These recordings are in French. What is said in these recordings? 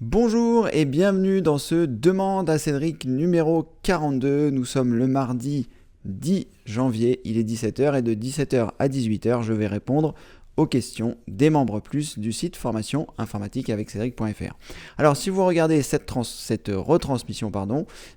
Bonjour et bienvenue dans ce Demande à Cédric numéro 42. Nous sommes le mardi 10 janvier, il est 17h et de 17h à 18h, je vais répondre aux questions des membres plus du site formation informatique avec Cédric.fr. Alors si vous regardez cette retransmission,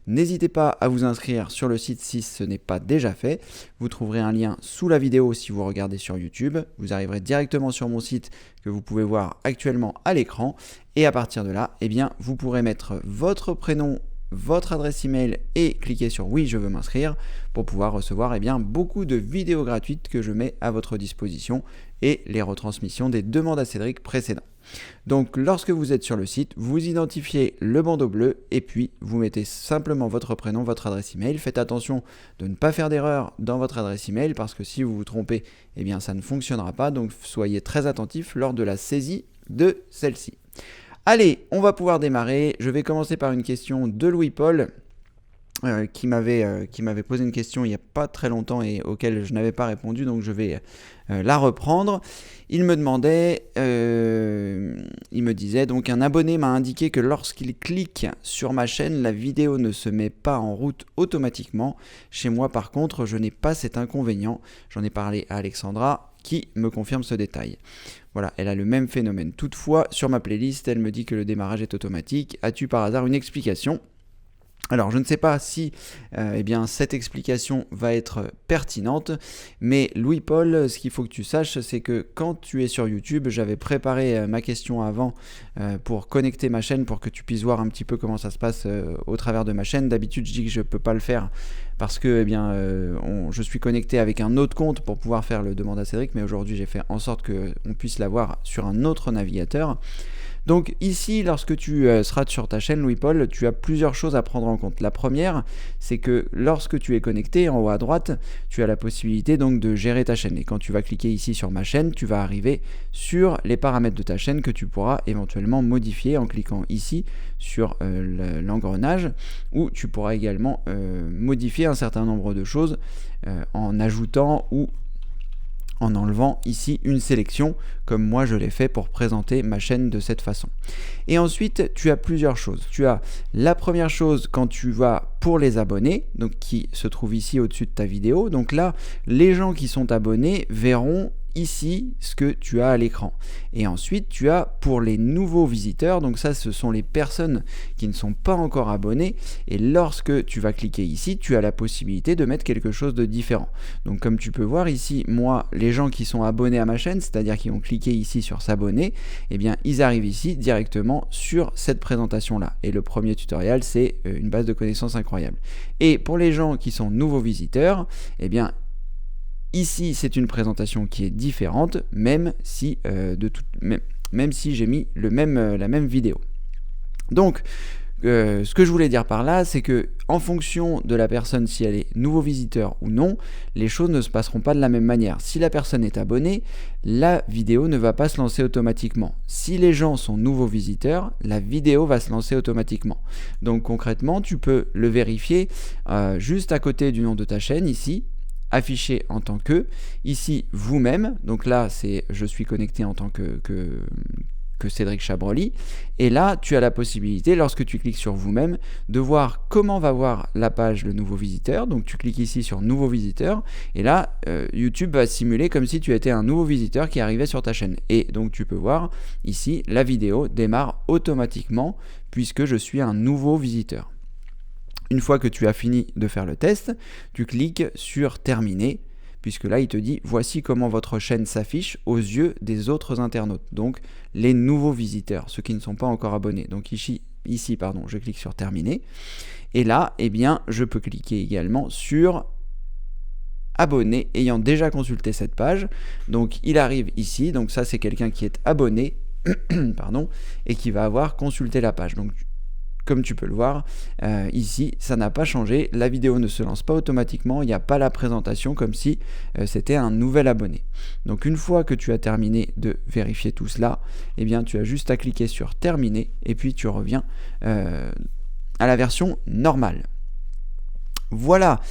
n'hésitez pas à vous inscrire sur le site si ce n'est pas déjà fait. Vous trouverez un lien sous la vidéo si vous regardez sur YouTube. Vous arriverez directement sur mon site que vous pouvez voir actuellement à l'écran. Et à partir de là, vous pourrez mettre votre prénom, votre adresse email et cliquer sur oui je veux m'inscrire pour pouvoir recevoir beaucoup de vidéos gratuites que je mets à votre disposition et les retransmissions des demandes à Cédric précédents. Donc lorsque vous êtes sur le site, vous identifiez le bandeau bleu et puis vous mettez simplement votre prénom, votre adresse email. Faites attention de ne pas faire d'erreur dans votre adresse email parce que si vous vous trompez, ça ne fonctionnera pas. Donc soyez très attentifs lors de la saisie de celle-ci. Allez, on va pouvoir démarrer. Je vais commencer par une question de Louis-Paul qui m'avait posé une question il n'y a pas très longtemps et auquel je n'avais pas répondu, donc je vais la reprendre. Il me disait, donc un abonné m'a indiqué que lorsqu'il clique sur ma chaîne, la vidéo ne se met pas en route automatiquement. Chez moi, par contre, je n'ai pas cet inconvénient. J'en ai parlé à Alexandra qui me confirme ce détail. Voilà, elle a le même phénomène. Toutefois, sur ma playlist, elle me dit que le démarrage est automatique. As-tu par hasard une explication ? Alors, je ne sais pas si cette explication va être pertinente, mais Louis-Paul, ce qu'il faut que tu saches, c'est que quand tu es sur YouTube, j'avais préparé ma question avant pour connecter ma chaîne pour que tu puisses voir un petit peu comment ça se passe au travers de ma chaîne. D'habitude, je dis que je ne peux pas le faire parce que je suis connecté avec un autre compte pour pouvoir faire le demande à Cédric, mais aujourd'hui, j'ai fait en sorte qu'on puisse l'avoir sur un autre navigateur. Donc ici, lorsque tu seras sur ta chaîne Louis-Paul, tu as plusieurs choses à prendre en compte. La première, c'est que lorsque tu es connecté, en haut à droite, tu as la possibilité donc de gérer ta chaîne. Et quand tu vas cliquer ici sur ma chaîne, tu vas arriver sur les paramètres de ta chaîne que tu pourras éventuellement modifier en cliquant ici sur l'engrenage, où tu pourras également modifier un certain nombre de choses en ajoutant ou en enlevant ici une sélection comme moi je l'ai fait pour présenter ma chaîne de cette façon. Et ensuite tu as plusieurs choses. Tu as la première chose quand tu vas pour les abonnés, donc qui se trouve ici au-dessus de ta vidéo. Donc là, les gens qui sont abonnés verront ici ce que tu as à l'écran. Et ensuite tu as pour les nouveaux visiteurs, donc ça ce sont les personnes qui ne sont pas encore abonnées, et lorsque tu vas cliquer ici, tu as la possibilité de mettre quelque chose de différent. Donc comme tu peux voir ici, moi les gens qui sont abonnés à ma chaîne, c'est-à-dire qui ont cliqué ici sur s'abonner, ils arrivent ici directement sur cette présentation là. Et le premier tutoriel, c'est une base de connaissances incroyable. Et pour les gens qui sont nouveaux visiteurs, ici, c'est une présentation qui est différente, même si j'ai mis la même vidéo. Donc, ce que je voulais dire par là, c'est que en fonction de la personne, si elle est nouveau visiteur ou non, les choses ne se passeront pas de la même manière. Si la personne est abonnée, la vidéo ne va pas se lancer automatiquement. Si les gens sont nouveaux visiteurs, la vidéo va se lancer automatiquement. Donc concrètement, tu peux le vérifier juste à côté du nom de ta chaîne, ici, affiché en tant que, ici vous-même, donc là c'est je suis connecté en tant que Cédric Chabroli, et là tu as la possibilité, lorsque tu cliques sur vous-même, de voir comment va voir la page le nouveau visiteur. Donc tu cliques ici sur nouveau visiteur, et là YouTube va simuler comme si tu étais un nouveau visiteur qui arrivait sur ta chaîne, et donc tu peux voir ici la vidéo démarre automatiquement puisque je suis un nouveau visiteur. Une fois que tu as fini de faire le test, tu cliques sur terminer, puisque là il te dit voici comment votre chaîne s'affiche aux yeux des autres internautes, donc les nouveaux visiteurs, ceux qui ne sont pas encore abonnés. Donc ici, je clique sur terminer, et là je peux cliquer également sur abonné ayant déjà consulté cette page. Donc il arrive ici, donc ça c'est quelqu'un qui est abonné et qui va avoir consulté la page. Donc comme tu peux le voir, ici, ça n'a pas changé, la vidéo ne se lance pas automatiquement, il n'y a pas la présentation comme si c'était un nouvel abonné. Donc une fois que tu as terminé de vérifier tout cela, tu as juste à cliquer sur terminer et puis tu reviens à la version normale. Voilà,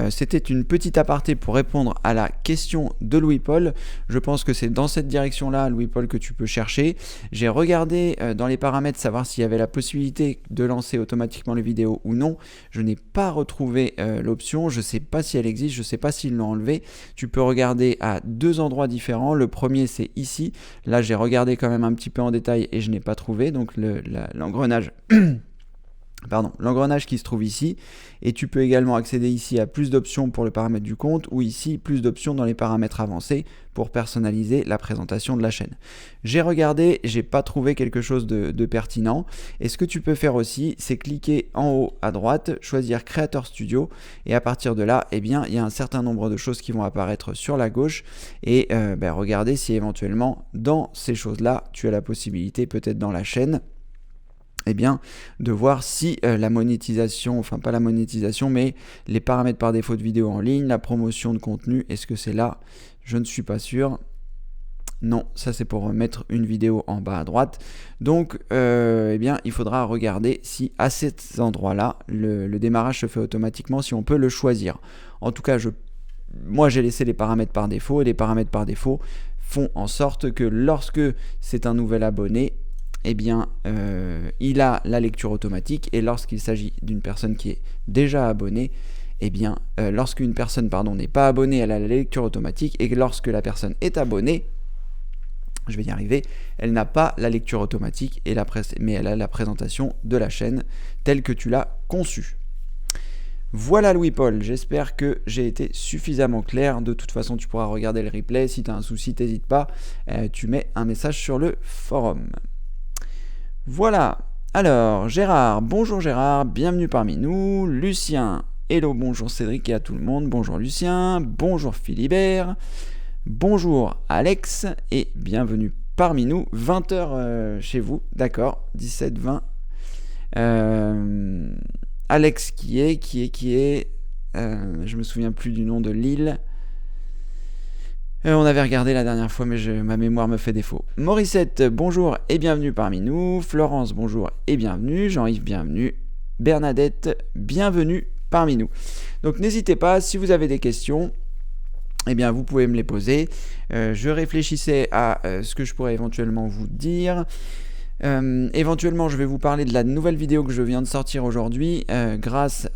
c'était une petite aparté pour répondre à la question de Louis-Paul. Je pense que c'est dans cette direction-là, Louis-Paul, que tu peux chercher. J'ai regardé dans les paramètres savoir s'il y avait la possibilité de lancer automatiquement les vidéos ou non. Je n'ai pas retrouvé l'option, je ne sais pas si elle existe, je ne sais pas s'ils l'ont enlevée. Tu peux regarder à 2 endroits différents. Le premier, c'est ici. Là, j'ai regardé quand même un petit peu en détail et je n'ai pas trouvé. Donc l'engrenage... l'engrenage qui se trouve ici, et tu peux également accéder ici à plus d'options pour le paramètre du compte, ou ici plus d'options dans les paramètres avancés pour personnaliser la présentation de la chaîne. J'ai regardé, j'ai pas trouvé quelque chose de pertinent, et ce que tu peux faire aussi, c'est cliquer en haut à droite, choisir Creator Studio, et à partir de là, eh bien, il y a un certain nombre de choses qui vont apparaître sur la gauche, et regardez si éventuellement dans ces choses-là, tu as la possibilité peut-être dans la chaîne, eh bien, de voir si la monétisation, enfin pas la monétisation, mais les paramètres par défaut de vidéo en ligne, la promotion de contenu, est-ce que c'est là? Je ne suis pas sûr. Non, ça c'est pour mettre une vidéo en bas à droite. Donc, eh bien, il faudra regarder si à cet endroit-là, le démarrage se fait automatiquement, si on peut le choisir. En tout cas, moi j'ai laissé les paramètres par défaut, et les paramètres par défaut font en sorte que lorsque c'est un nouvel abonné, eh bien, il a la lecture automatique, et lorsqu'il s'agit d'une personne qui est déjà abonnée, eh bien, lorsqu'une personne n'est pas abonnée, elle a la lecture automatique, et lorsque la personne est abonnée, je vais y arriver, elle n'a pas la lecture automatique, mais elle a la présentation de la chaîne telle que tu l'as conçue. Voilà Louis-Paul, j'espère que j'ai été suffisamment clair. De toute façon, tu pourras regarder le replay. Si tu as un souci, n'hésite pas, tu mets un message sur le forum. Voilà, alors Gérard, bonjour Gérard, bienvenue parmi nous. Lucien, hello, bonjour Cédric et à tout le monde, bonjour Lucien, bonjour Philibert, bonjour Alex et bienvenue parmi nous. 20h chez vous, d'accord, 17-20. Alex qui est, je me souviens plus du nom de l'île. On avait regardé la dernière fois, mais ma mémoire me fait défaut. Morissette, bonjour et bienvenue parmi nous. Florence, bonjour et bienvenue. Jean-Yves, bienvenue. Bernadette, bienvenue parmi nous. Donc n'hésitez pas, si vous avez des questions, eh bien vous pouvez me les poser. Je réfléchissais à ce que je pourrais éventuellement vous dire. Éventuellement, je vais vous parler de la nouvelle vidéo que je viens de sortir aujourd'hui grâce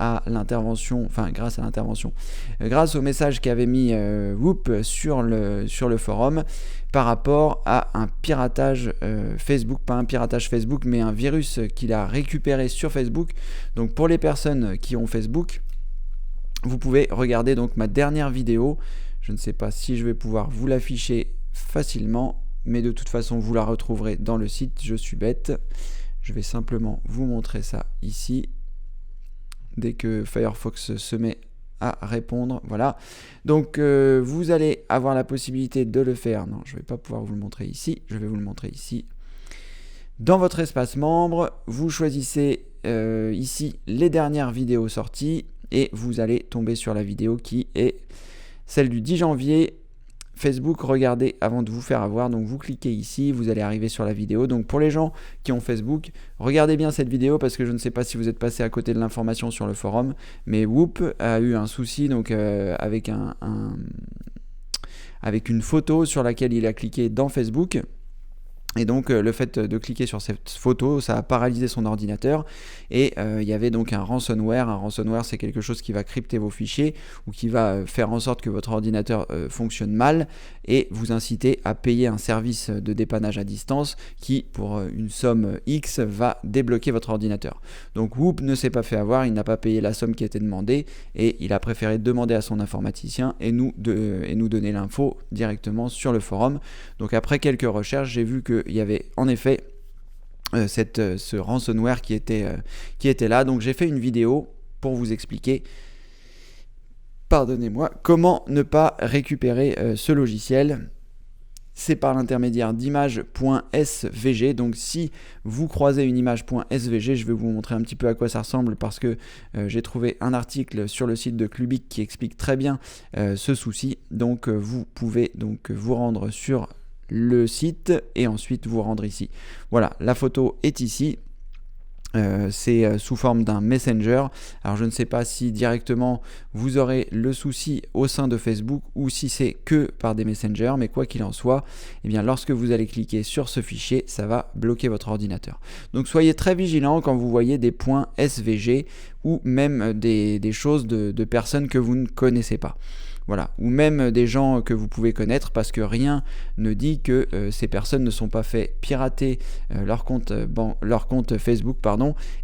au message qu'avait mis Whoop sur le forum par rapport à un piratage Facebook, pas un piratage Facebook, mais un virus qu'il a récupéré sur Facebook. Donc pour les personnes qui ont Facebook, vous pouvez regarder donc ma dernière vidéo. Je ne sais pas si je vais pouvoir vous l'afficher facilement, mais de toute façon vous la retrouverez dans le site. Je suis bête, je vais simplement vous montrer ça ici dès que Firefox se met à répondre. Voilà, donc vous allez avoir la possibilité de le faire. Non, je ne vais pas pouvoir vous le montrer ici, je vais vous le montrer ici. Dans votre espace membre, vous choisissez ici les dernières vidéos sorties et vous allez tomber sur la vidéo qui est celle du 10 janvier. Facebook, regardez avant de vous faire avoir. Donc vous cliquez ici, vous allez arriver sur la vidéo. Donc pour les gens qui ont Facebook, regardez bien cette vidéo parce que je ne sais pas si vous êtes passé à côté de l'information sur le forum, mais Whoop a eu un souci donc avec une photo sur laquelle il a cliqué dans Facebook. Et donc le fait de cliquer sur cette photo, ça a paralysé son ordinateur et il y avait donc un ransomware. Un ransomware, c'est quelque chose qui va crypter vos fichiers ou qui va faire en sorte que votre ordinateur fonctionne mal et vous inciter à payer un service de dépannage à distance qui, pour une somme X, va débloquer votre ordinateur. Donc Whoop ne s'est pas fait avoir, il n'a pas payé la somme qui était demandée et il a préféré demander à son informaticien et nous donner l'info directement sur le forum. Donc après quelques recherches, j'ai vu qu'il y avait en effet ce ransomware qui était là. Donc j'ai fait une vidéo pour vous expliquer, pardonnez-moi, comment ne pas récupérer ce logiciel. C'est par l'intermédiaire d'images.svg. Donc si vous croisez une image.svg, je vais vous montrer un petit peu à quoi ça ressemble parce que j'ai trouvé un article sur le site de Clubic qui explique très bien ce souci. Donc vous pouvez donc vous rendre sur le site et ensuite vous rendre ici. Voilà, la photo est ici. c'est sous forme d'un Messenger. Alors je ne sais pas si directement vous aurez le souci au sein de Facebook ou si c'est que par des messengers, mais quoi qu'il en soit, eh bien lorsque vous allez cliquer sur ce fichier, ça va bloquer votre ordinateur. Donc soyez très vigilants quand vous voyez des points SVG ou même des choses de personnes que vous ne connaissez pas. Voilà, ou même des gens que vous pouvez connaître, parce que rien ne dit que ces personnes ne sont pas fait pirater leur compte Facebook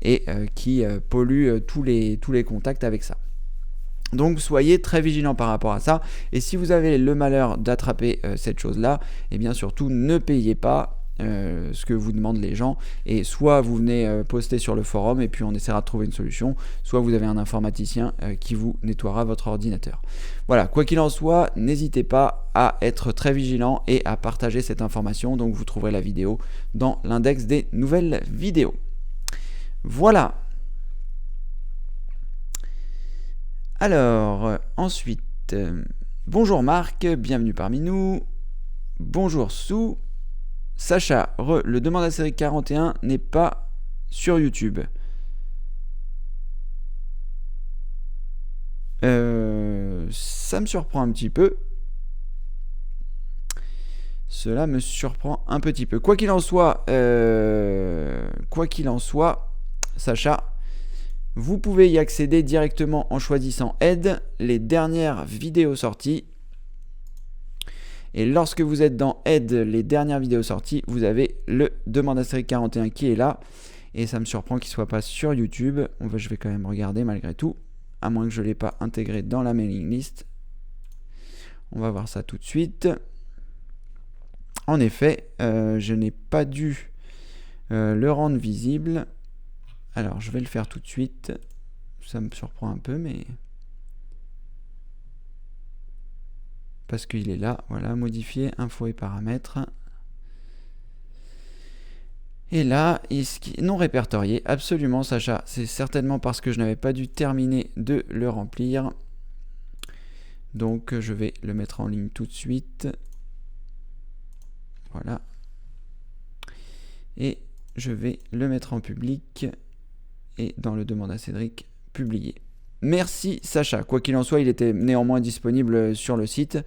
et qui polluent tous les contacts avec ça. Donc soyez très vigilants par rapport à ça, et si vous avez le malheur d'attraper cette chose-là, et bien surtout ne payez pas ce que vous demandent les gens, et soit vous venez poster sur le forum et puis on essaiera de trouver une solution, soit vous avez un informaticien qui vous nettoiera votre ordinateur. Voilà, quoi qu'il en soit, n'hésitez pas à être très vigilant et à partager cette information. Donc vous trouverez la vidéo dans l'index des nouvelles vidéos. Voilà. Alors, ensuite, bonjour Marc, bienvenue parmi nous. Bonjour Sou. Sacha, le demande à série 41 n'est pas sur YouTube. Ça me surprend un petit peu. Cela me surprend un petit peu. Quoi qu'il en soit, Sacha, vous pouvez y accéder directement en choisissant Aide, les dernières vidéos sorties. Et lorsque vous êtes dans Aide, les dernières vidéos sorties, vous avez le demande à série 41 qui est là. Et ça me surprend qu'il ne soit pas sur YouTube. Je vais quand même regarder malgré tout, à moins que je ne l'ai pas intégré dans la mailing list. On va voir ça tout de suite. En effet, je n'ai pas dû le rendre visible. Alors, je vais le faire tout de suite. Ça me surprend un peu, mais... parce qu'il est là, voilà, modifier, infos et paramètres. Et là, non répertorié, absolument Sacha, c'est certainement parce que je n'avais pas dû terminer de le remplir. Donc je vais le mettre en ligne tout de suite. Voilà. Et je vais le mettre en public et dans le demande à Cédric, publier. Merci Sacha. Quoi qu'il en soit, il était néanmoins disponible sur le site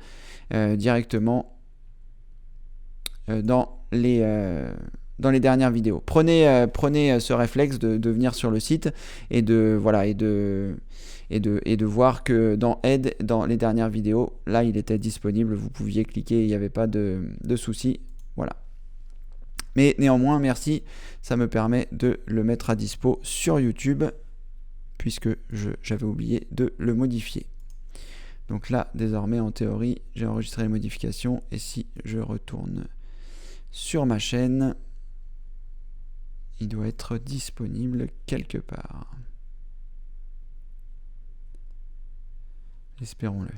directement dans les dernières vidéos. Prenez ce réflexe de venir sur le site et de voir que dans Aide, dans les dernières vidéos, là il était disponible. Vous pouviez cliquer, il n'y avait pas de souci. Voilà. Mais néanmoins, merci. Ça me permet de le mettre à dispo sur YouTube, puisque j'avais oublié de le modifier. Donc là, désormais, en théorie, j'ai enregistré les modifications, et si je retourne sur ma chaîne, il doit être disponible quelque part. Espérons-le.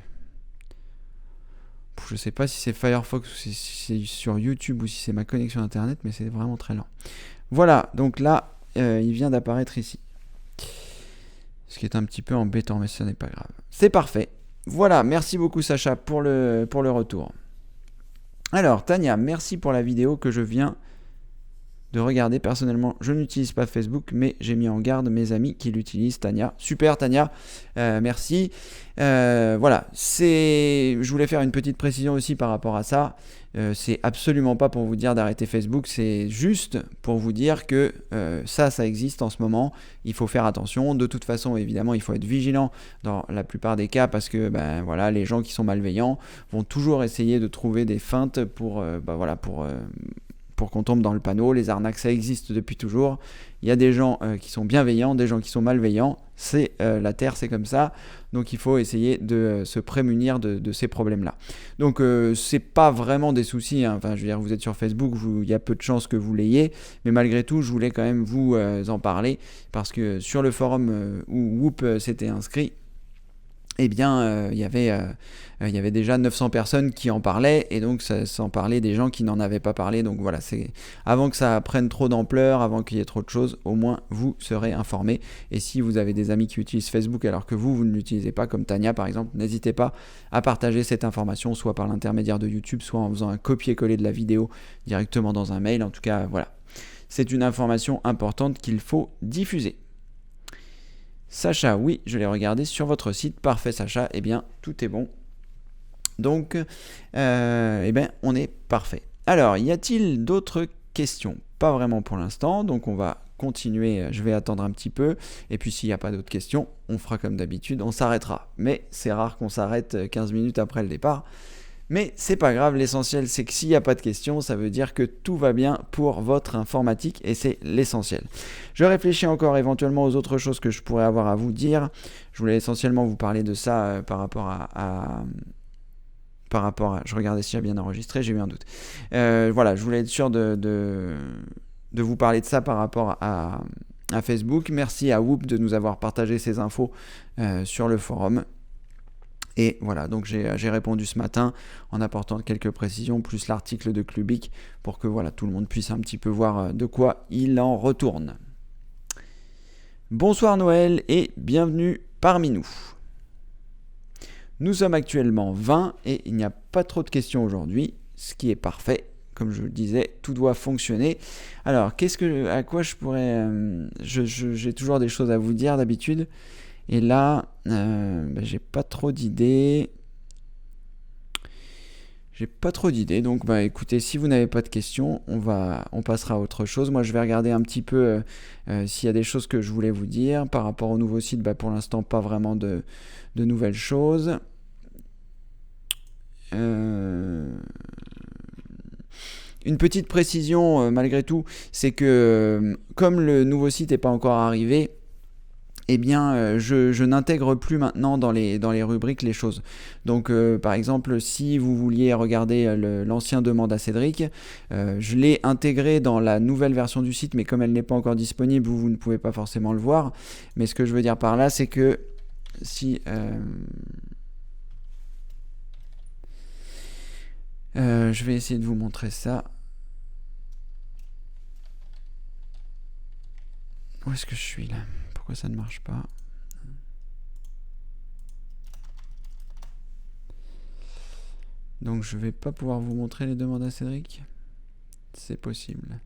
Je ne sais pas si c'est Firefox ou si c'est sur YouTube ou si c'est ma connexion Internet, mais c'est vraiment très lent. Voilà, donc là, il vient d'apparaître ici. Ce qui est un petit peu embêtant, mais ce n'est pas grave. C'est parfait. Voilà, merci beaucoup Sacha pour le retour. Alors, Tania, merci pour la vidéo que je viens de regarder. Personnellement, je n'utilise pas Facebook, mais j'ai mis en garde mes amis qui l'utilisent. Tania, super Tania, merci. Voilà, je voulais faire une petite précision aussi par rapport à ça. C'est absolument pas pour vous dire d'arrêter Facebook, c'est juste pour vous dire que ça existe en ce moment. Il faut faire attention. De toute façon, évidemment, il faut être vigilant dans la plupart des cas, parce que voilà, les gens qui sont malveillants vont toujours essayer de trouver des feintes pour qu'on tombe dans le panneau. Les arnaques, ça existe depuis toujours. Il y a des gens qui sont bienveillants, des gens qui sont malveillants. C'est la Terre, c'est comme ça. Donc il faut essayer de se prémunir de ces problèmes-là. Donc c'est pas vraiment des soucis, hein. Enfin, je veux dire, vous êtes sur Facebook, il y a peu de chances que vous l'ayez, mais malgré tout, je voulais quand même vous en parler, parce que sur le forum où Whoop s'était inscrit, eh bien, il y avait déjà 900 personnes qui en parlaient, et donc sans parler des gens qui n'en avaient pas parlé. Donc voilà, c'est avant que ça prenne trop d'ampleur, avant qu'il y ait trop de choses, au moins vous serez informés. Et si vous avez des amis qui utilisent Facebook alors que vous ne l'utilisez pas, comme Tania par exemple, n'hésitez pas à partager cette information, soit par l'intermédiaire de YouTube, soit en faisant un copier-coller de la vidéo directement dans un mail. En tout cas, voilà. c'est une information importante qu'il faut diffuser. Sacha, oui, je l'ai regardé sur votre site. Parfait Sacha, eh bien tout est bon. Donc, eh bien, on est parfait. Alors, y a-t-il d'autres questions? Pas vraiment pour l'instant, donc on va continuer, je vais attendre un petit peu, et puis s'il n'y a pas d'autres questions, on fera comme d'habitude, on s'arrêtera. Mais c'est rare qu'on s'arrête 15 minutes après le départ. Mais c'est pas grave, l'essentiel c'est que s'il n'y a pas de questions, ça veut dire que tout va bien pour votre informatique et c'est l'essentiel. Je réfléchis encore éventuellement aux autres choses que je pourrais avoir à vous dire. Je voulais essentiellement vous parler de ça par rapport à... Je regardais si j'ai bien enregistré, j'ai eu un doute. Voilà, je voulais être sûr de vous parler de ça par rapport à Facebook. Merci à Whoop de nous avoir partagé ces infos sur le forum. Et voilà, donc j'ai répondu ce matin en apportant quelques précisions, plus l'article de Clubic, pour que voilà, tout le monde puisse un petit peu voir de quoi il en retourne. Bonsoir Noël et bienvenue parmi nous. Nous sommes actuellement 20 et il n'y a pas trop de questions aujourd'hui, ce qui est parfait. Comme je le disais, tout doit fonctionner. Alors, à quoi je pourrais... j'ai toujours des choses à vous dire d'habitude. Et là, j'ai pas trop d'idées. Donc écoutez, si vous n'avez pas de questions, on passera à autre chose. Moi, je vais regarder un petit peu s'il y a des choses que je voulais vous dire. Par rapport au nouveau site, pour l'instant, pas vraiment de nouvelles choses. Une petite précision, malgré tout, c'est que comme le nouveau site n'est pas encore arrivé, eh bien, je n'intègre plus maintenant dans les rubriques les choses. Donc, par exemple, si vous vouliez regarder l'ancien demande à Cédric, je l'ai intégré dans la nouvelle version du site, mais comme elle n'est pas encore disponible, vous ne pouvez pas forcément le voir. Mais ce que je veux dire par là, c'est que si... je vais essayer de vous montrer ça. Où est-ce que je suis là ? Pourquoi ça ne marche pas ? Donc je vais pas pouvoir vous montrer les demandes à Cédric. C'est possible.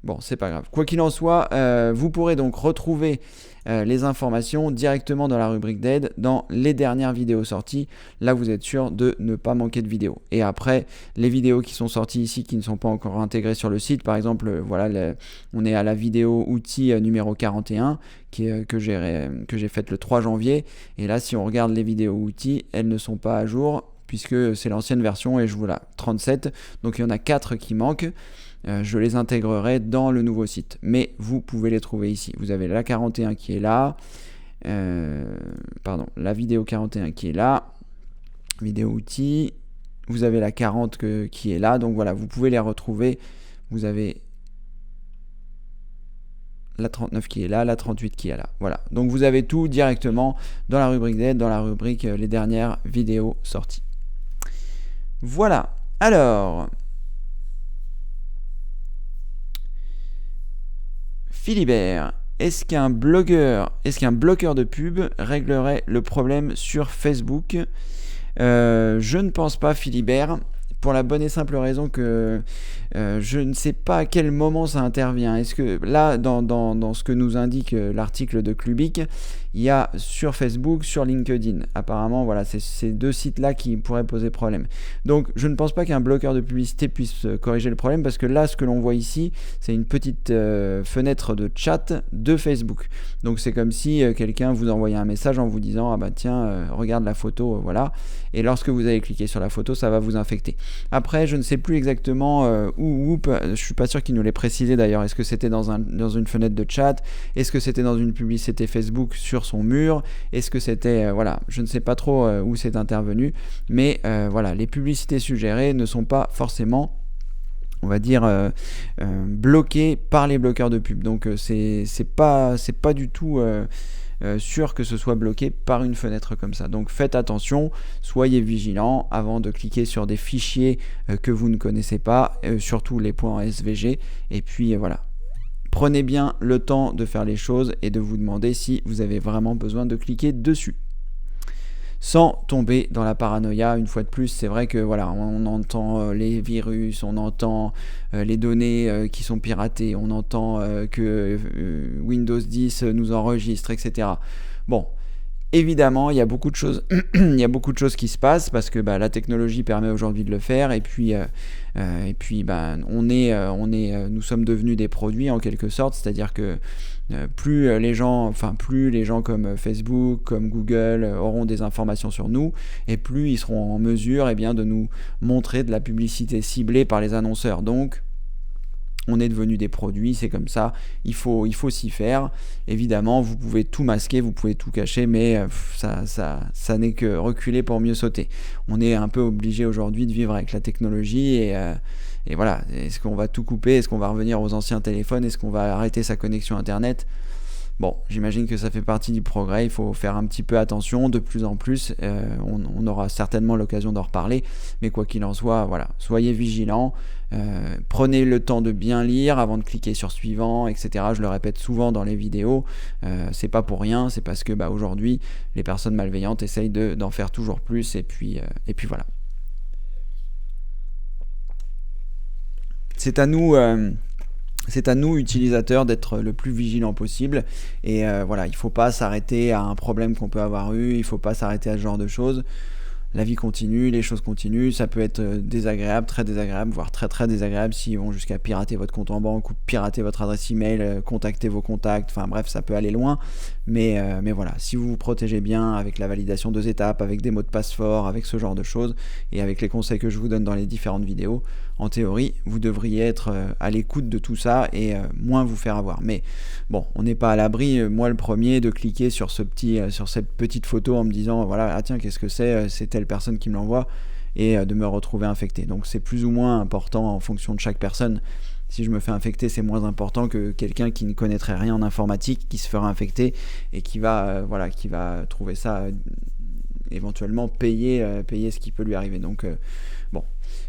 Bon, c'est pas grave. Quoi qu'il en soit, vous pourrez donc retrouver les informations directement dans la rubrique d'aide, dans les dernières vidéos sorties. Là, vous êtes sûr de ne pas manquer de vidéos. Et après, les vidéos qui sont sorties ici, qui ne sont pas encore intégrées sur le site, par exemple, voilà, on est à la vidéo outil numéro 41, que j'ai faite le 3 janvier. Et là, si on regarde les vidéos outils, elles ne sont pas à jour, puisque c'est l'ancienne version, et je vous la 37. Donc, il y en a 4 qui manquent. Je les intégrerai dans le nouveau site, mais vous pouvez les trouver ici. Vous avez la 41 qui est là, la vidéo 41 qui est là, vidéo outils, vous avez la 40 qui est là, donc voilà, vous pouvez les retrouver. Vous avez la 39 qui est là, la 38 qui est là, voilà. Donc vous avez tout directement dans la rubrique d'aide, dans la rubrique les dernières vidéos sorties. Voilà, alors... Philibert, est-ce qu'un bloqueur de pub réglerait le problème sur Facebook ? Je ne pense pas, Philibert, pour la bonne et simple raison que je ne sais pas à quel moment ça intervient. Est-ce que là, dans ce que nous indique l'article de Clubic, il y a sur Facebook, sur LinkedIn. Apparemment, voilà, c'est ces deux sites-là qui pourraient poser problème. Donc, je ne pense pas qu'un bloqueur de publicité puisse corriger le problème, parce que là, ce que l'on voit ici, c'est une petite fenêtre de chat de Facebook. Donc, c'est comme si quelqu'un vous envoyait un message en vous disant « Ah bah tiens, regarde la photo, voilà ». Et lorsque vous allez cliquer sur la photo, ça va vous infecter. Après, je ne sais plus exactement où, je suis pas sûr qu'il nous l'ait précisé d'ailleurs. Est-ce que c'était dans une fenêtre de chat ? Est-ce que c'était dans une publicité Facebook sur son mur ? Est-ce que c'était... voilà, je ne sais pas trop où c'est intervenu. Mais voilà, les publicités suggérées ne sont pas forcément, on va dire, bloquées par les bloqueurs de pub. Donc c'est pas du tout... sûr que ce soit bloqué par une fenêtre comme ça. Donc faites attention, soyez vigilants avant de cliquer sur des fichiers que vous ne connaissez pas, surtout les points SVG. Et puis voilà, prenez bien le temps de faire les choses et de vous demander si vous avez vraiment besoin de cliquer dessus. sans tomber dans la paranoïa. Une fois de plus, c'est vrai que voilà, on entend les virus, on entend les données qui sont piratées, on entend que Windows 10 nous enregistre, etc. Bon, évidemment, il y a beaucoup de choses, il y a beaucoup de choses qui se passent parce que la technologie permet aujourd'hui de le faire et puis nous sommes devenus des produits en quelque sorte, c'est-à-dire que plus les gens comme Facebook, comme Google auront des informations sur nous, et plus ils seront en mesure de nous montrer de la publicité ciblée par les annonceurs. Donc on est devenu des produits, c'est comme ça, il faut s'y faire. Évidemment, vous pouvez tout masquer, vous pouvez tout cacher, mais ça n'est que reculer pour mieux sauter. On est un peu obligé aujourd'hui de vivre avec la technologie et voilà. Est-ce qu'on va tout couper? Est-ce qu'on va revenir aux anciens téléphones? Est-ce qu'on va arrêter sa connexion Internet? Bon, j'imagine que ça fait partie du progrès, il faut faire un petit peu attention, de plus en plus, on aura certainement l'occasion d'en reparler, mais quoi qu'il en soit, voilà, soyez vigilants, prenez le temps de bien lire avant de cliquer sur suivant, etc. Je le répète souvent dans les vidéos, c'est pas pour rien, c'est parce que aujourd'hui, les personnes malveillantes essayent d'en faire toujours plus, et puis voilà. C'est à nous, utilisateurs, d'être le plus vigilant possible. Et voilà, il ne faut pas s'arrêter à un problème qu'on peut avoir eu, il ne faut pas s'arrêter à ce genre de choses. La vie continue, les choses continuent, ça peut être désagréable, très désagréable, voire très très désagréable s'ils vont jusqu'à pirater votre compte en banque ou pirater votre adresse email, contacter vos contacts, enfin bref, ça peut aller loin. Mais voilà, si vous vous protégez bien avec la validation 2 étapes, avec des mots de passe forts, avec ce genre de choses, et avec les conseils que je vous donne dans les différentes vidéos, en théorie, vous devriez être à l'écoute de tout ça et moins vous faire avoir. Mais bon, on n'est pas à l'abri, moi le premier, de cliquer sur cette petite photo en me disant, voilà, ah tiens, qu'est-ce que c'est telle personne qui me l'envoie, et de me retrouver infecté. Donc c'est plus ou moins important en fonction de chaque personne. Si je me fais infecter, c'est moins important que quelqu'un qui ne connaîtrait rien en informatique, qui se fera infecter et qui va trouver ça éventuellement payer ce qui peut lui arriver. Donc bon.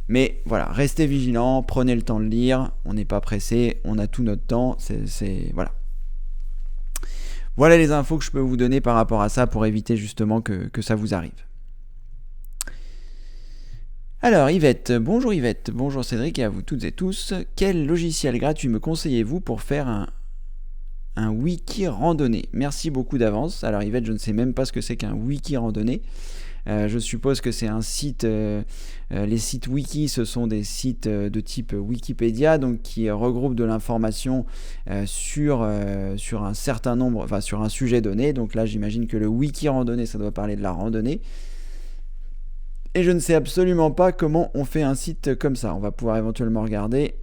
Mais voilà, restez vigilants, prenez le temps de lire, on n'est pas pressé, on a tout notre temps, voilà. Voilà les infos que je peux vous donner par rapport à ça pour éviter justement que ça vous arrive. Alors Yvette, bonjour Cédric et à vous toutes et tous. Quel logiciel gratuit me conseillez-vous pour faire un wiki randonnée? Merci beaucoup d'avance. Alors Yvette, je ne sais même pas ce que c'est qu'un wiki randonnée. Je suppose que c'est un site, les sites wiki, ce sont des sites de type Wikipédia, donc qui regroupent de l'information sur un certain nombre, enfin sur un sujet donné. Donc là, j'imagine que le wiki randonnée, ça doit parler de la randonnée. Et je ne sais absolument pas comment on fait un site comme ça. On va pouvoir éventuellement regarder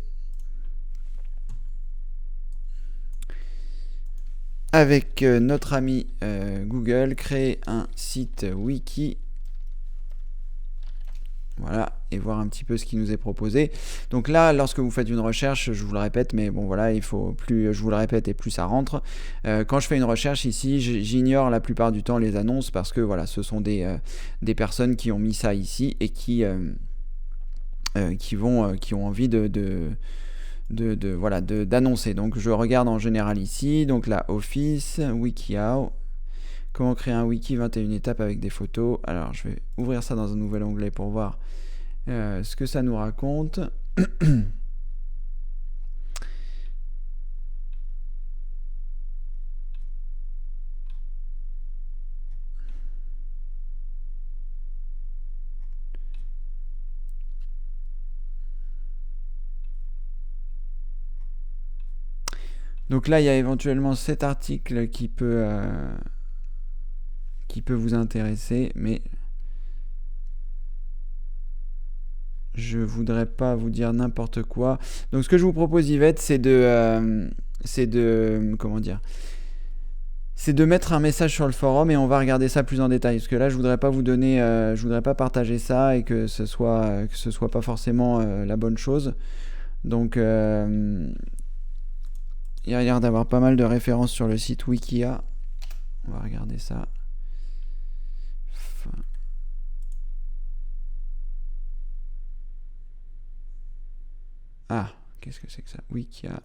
avec notre ami Google, créer un site wiki. Voilà, et voir un petit peu ce qui nous est proposé. Donc là, lorsque vous faites une recherche, je vous le répète, mais bon voilà, il faut plus je vous le répète et plus ça rentre. Quand je fais une recherche ici, j'ignore la plupart du temps les annonces parce que voilà, ce sont des personnes qui ont mis ça ici et qui ont envie d'annoncer. Donc je regarde en général ici, donc là Office, Wikihow. Comment créer un wiki 21 étapes avec des photos. Alors je vais ouvrir ça dans un nouvel onglet pour voir ce que ça nous raconte. Donc là il y a éventuellement cet article qui peut vous intéresser, mais je voudrais pas vous dire n'importe quoi. Donc ce que je vous propose Yvette, c'est de mettre un message sur le forum et on va regarder ça plus en détail. Parce que là, je voudrais pas je voudrais pas partager ça et que ce soit pas forcément la bonne chose. Donc il y a l'air d'avoir pas mal de références sur le site Wikia. On va regarder ça. Ah, qu'est-ce que c'est que ça? Wikia.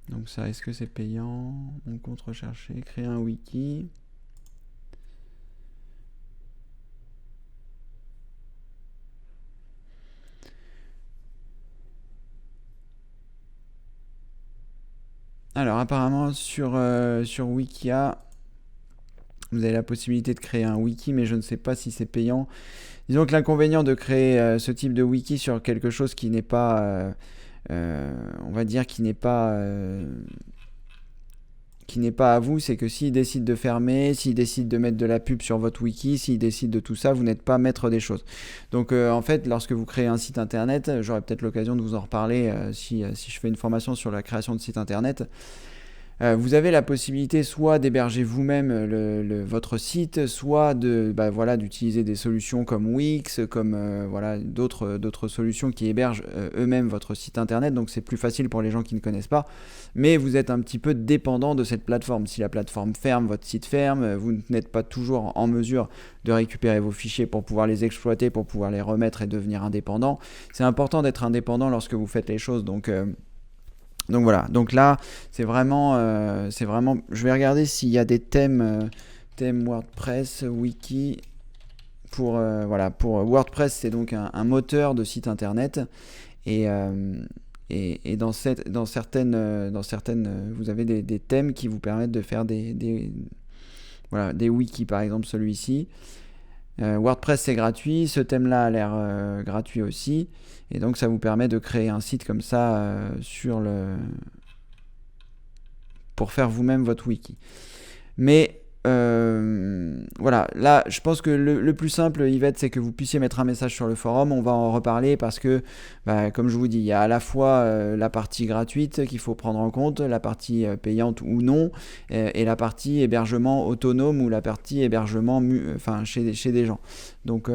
Donc ça, est-ce que c'est payant? On compte rechercher, créer un wiki. Alors apparemment sur Wikia, vous avez la possibilité de créer un wiki, mais je ne sais pas si c'est payant. Disons que l'inconvénient de créer ce type de wiki sur quelque chose qui n'est pas, on va dire, qui n'est pas à vous, c'est que s'ils décident de fermer, s'ils décident de mettre de la pub sur votre wiki, s'ils décident de tout ça, vous n'êtes pas maître des choses. Donc en fait, lorsque vous créez un site internet, j'aurai peut-être l'occasion de vous en reparler si je fais une formation sur la création de site internet. Vous avez la possibilité soit d'héberger vous-même votre site, soit d'utiliser des solutions comme Wix, comme d'autres solutions qui hébergent eux-mêmes votre site internet. Donc c'est plus facile pour les gens qui ne connaissent pas. Mais vous êtes un petit peu dépendant de cette plateforme. Si la plateforme ferme, votre site ferme, vous n'êtes pas toujours en mesure de récupérer vos fichiers pour pouvoir les exploiter, pour pouvoir les remettre et devenir indépendant. C'est important d'être indépendant lorsque vous faites les choses. Donc voilà, donc là c'est vraiment, je vais regarder s'il y a des thèmes WordPress, wiki, pour WordPress c'est donc un moteur de site internet et dans certaines vous avez des thèmes qui vous permettent de faire des wikis, par exemple celui-ci. WordPress c'est gratuit, ce thème là a l'air gratuit aussi, et donc ça vous permet de créer un site comme ça pour faire vous-même votre wiki. Mais voilà, là je pense que le plus simple, Yvette, c'est que vous puissiez mettre un message sur le forum. On va en reparler parce que comme je vous dis, il y a à la fois la partie gratuite qu'il faut prendre en compte, la partie payante ou non, et la partie hébergement autonome ou la partie hébergement chez des gens. Donc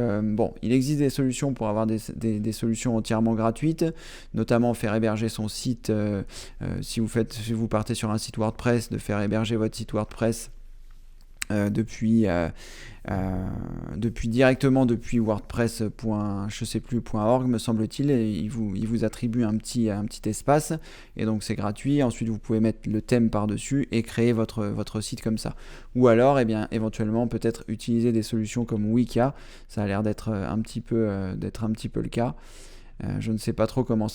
il existe des solutions pour avoir des solutions entièrement gratuites, notamment faire héberger son site, si vous partez sur un site WordPress, de faire héberger votre site WordPress depuis directement depuis wordpress.org me semble-t-il, et il vous attribue un petit espace, et donc c'est gratuit. Ensuite vous pouvez mettre le thème par dessus et créer votre site comme ça, ou alors éventuellement peut-être utiliser des solutions comme Wika. Ça a l'air d'être un petit peu le cas. Je ne sais pas trop comment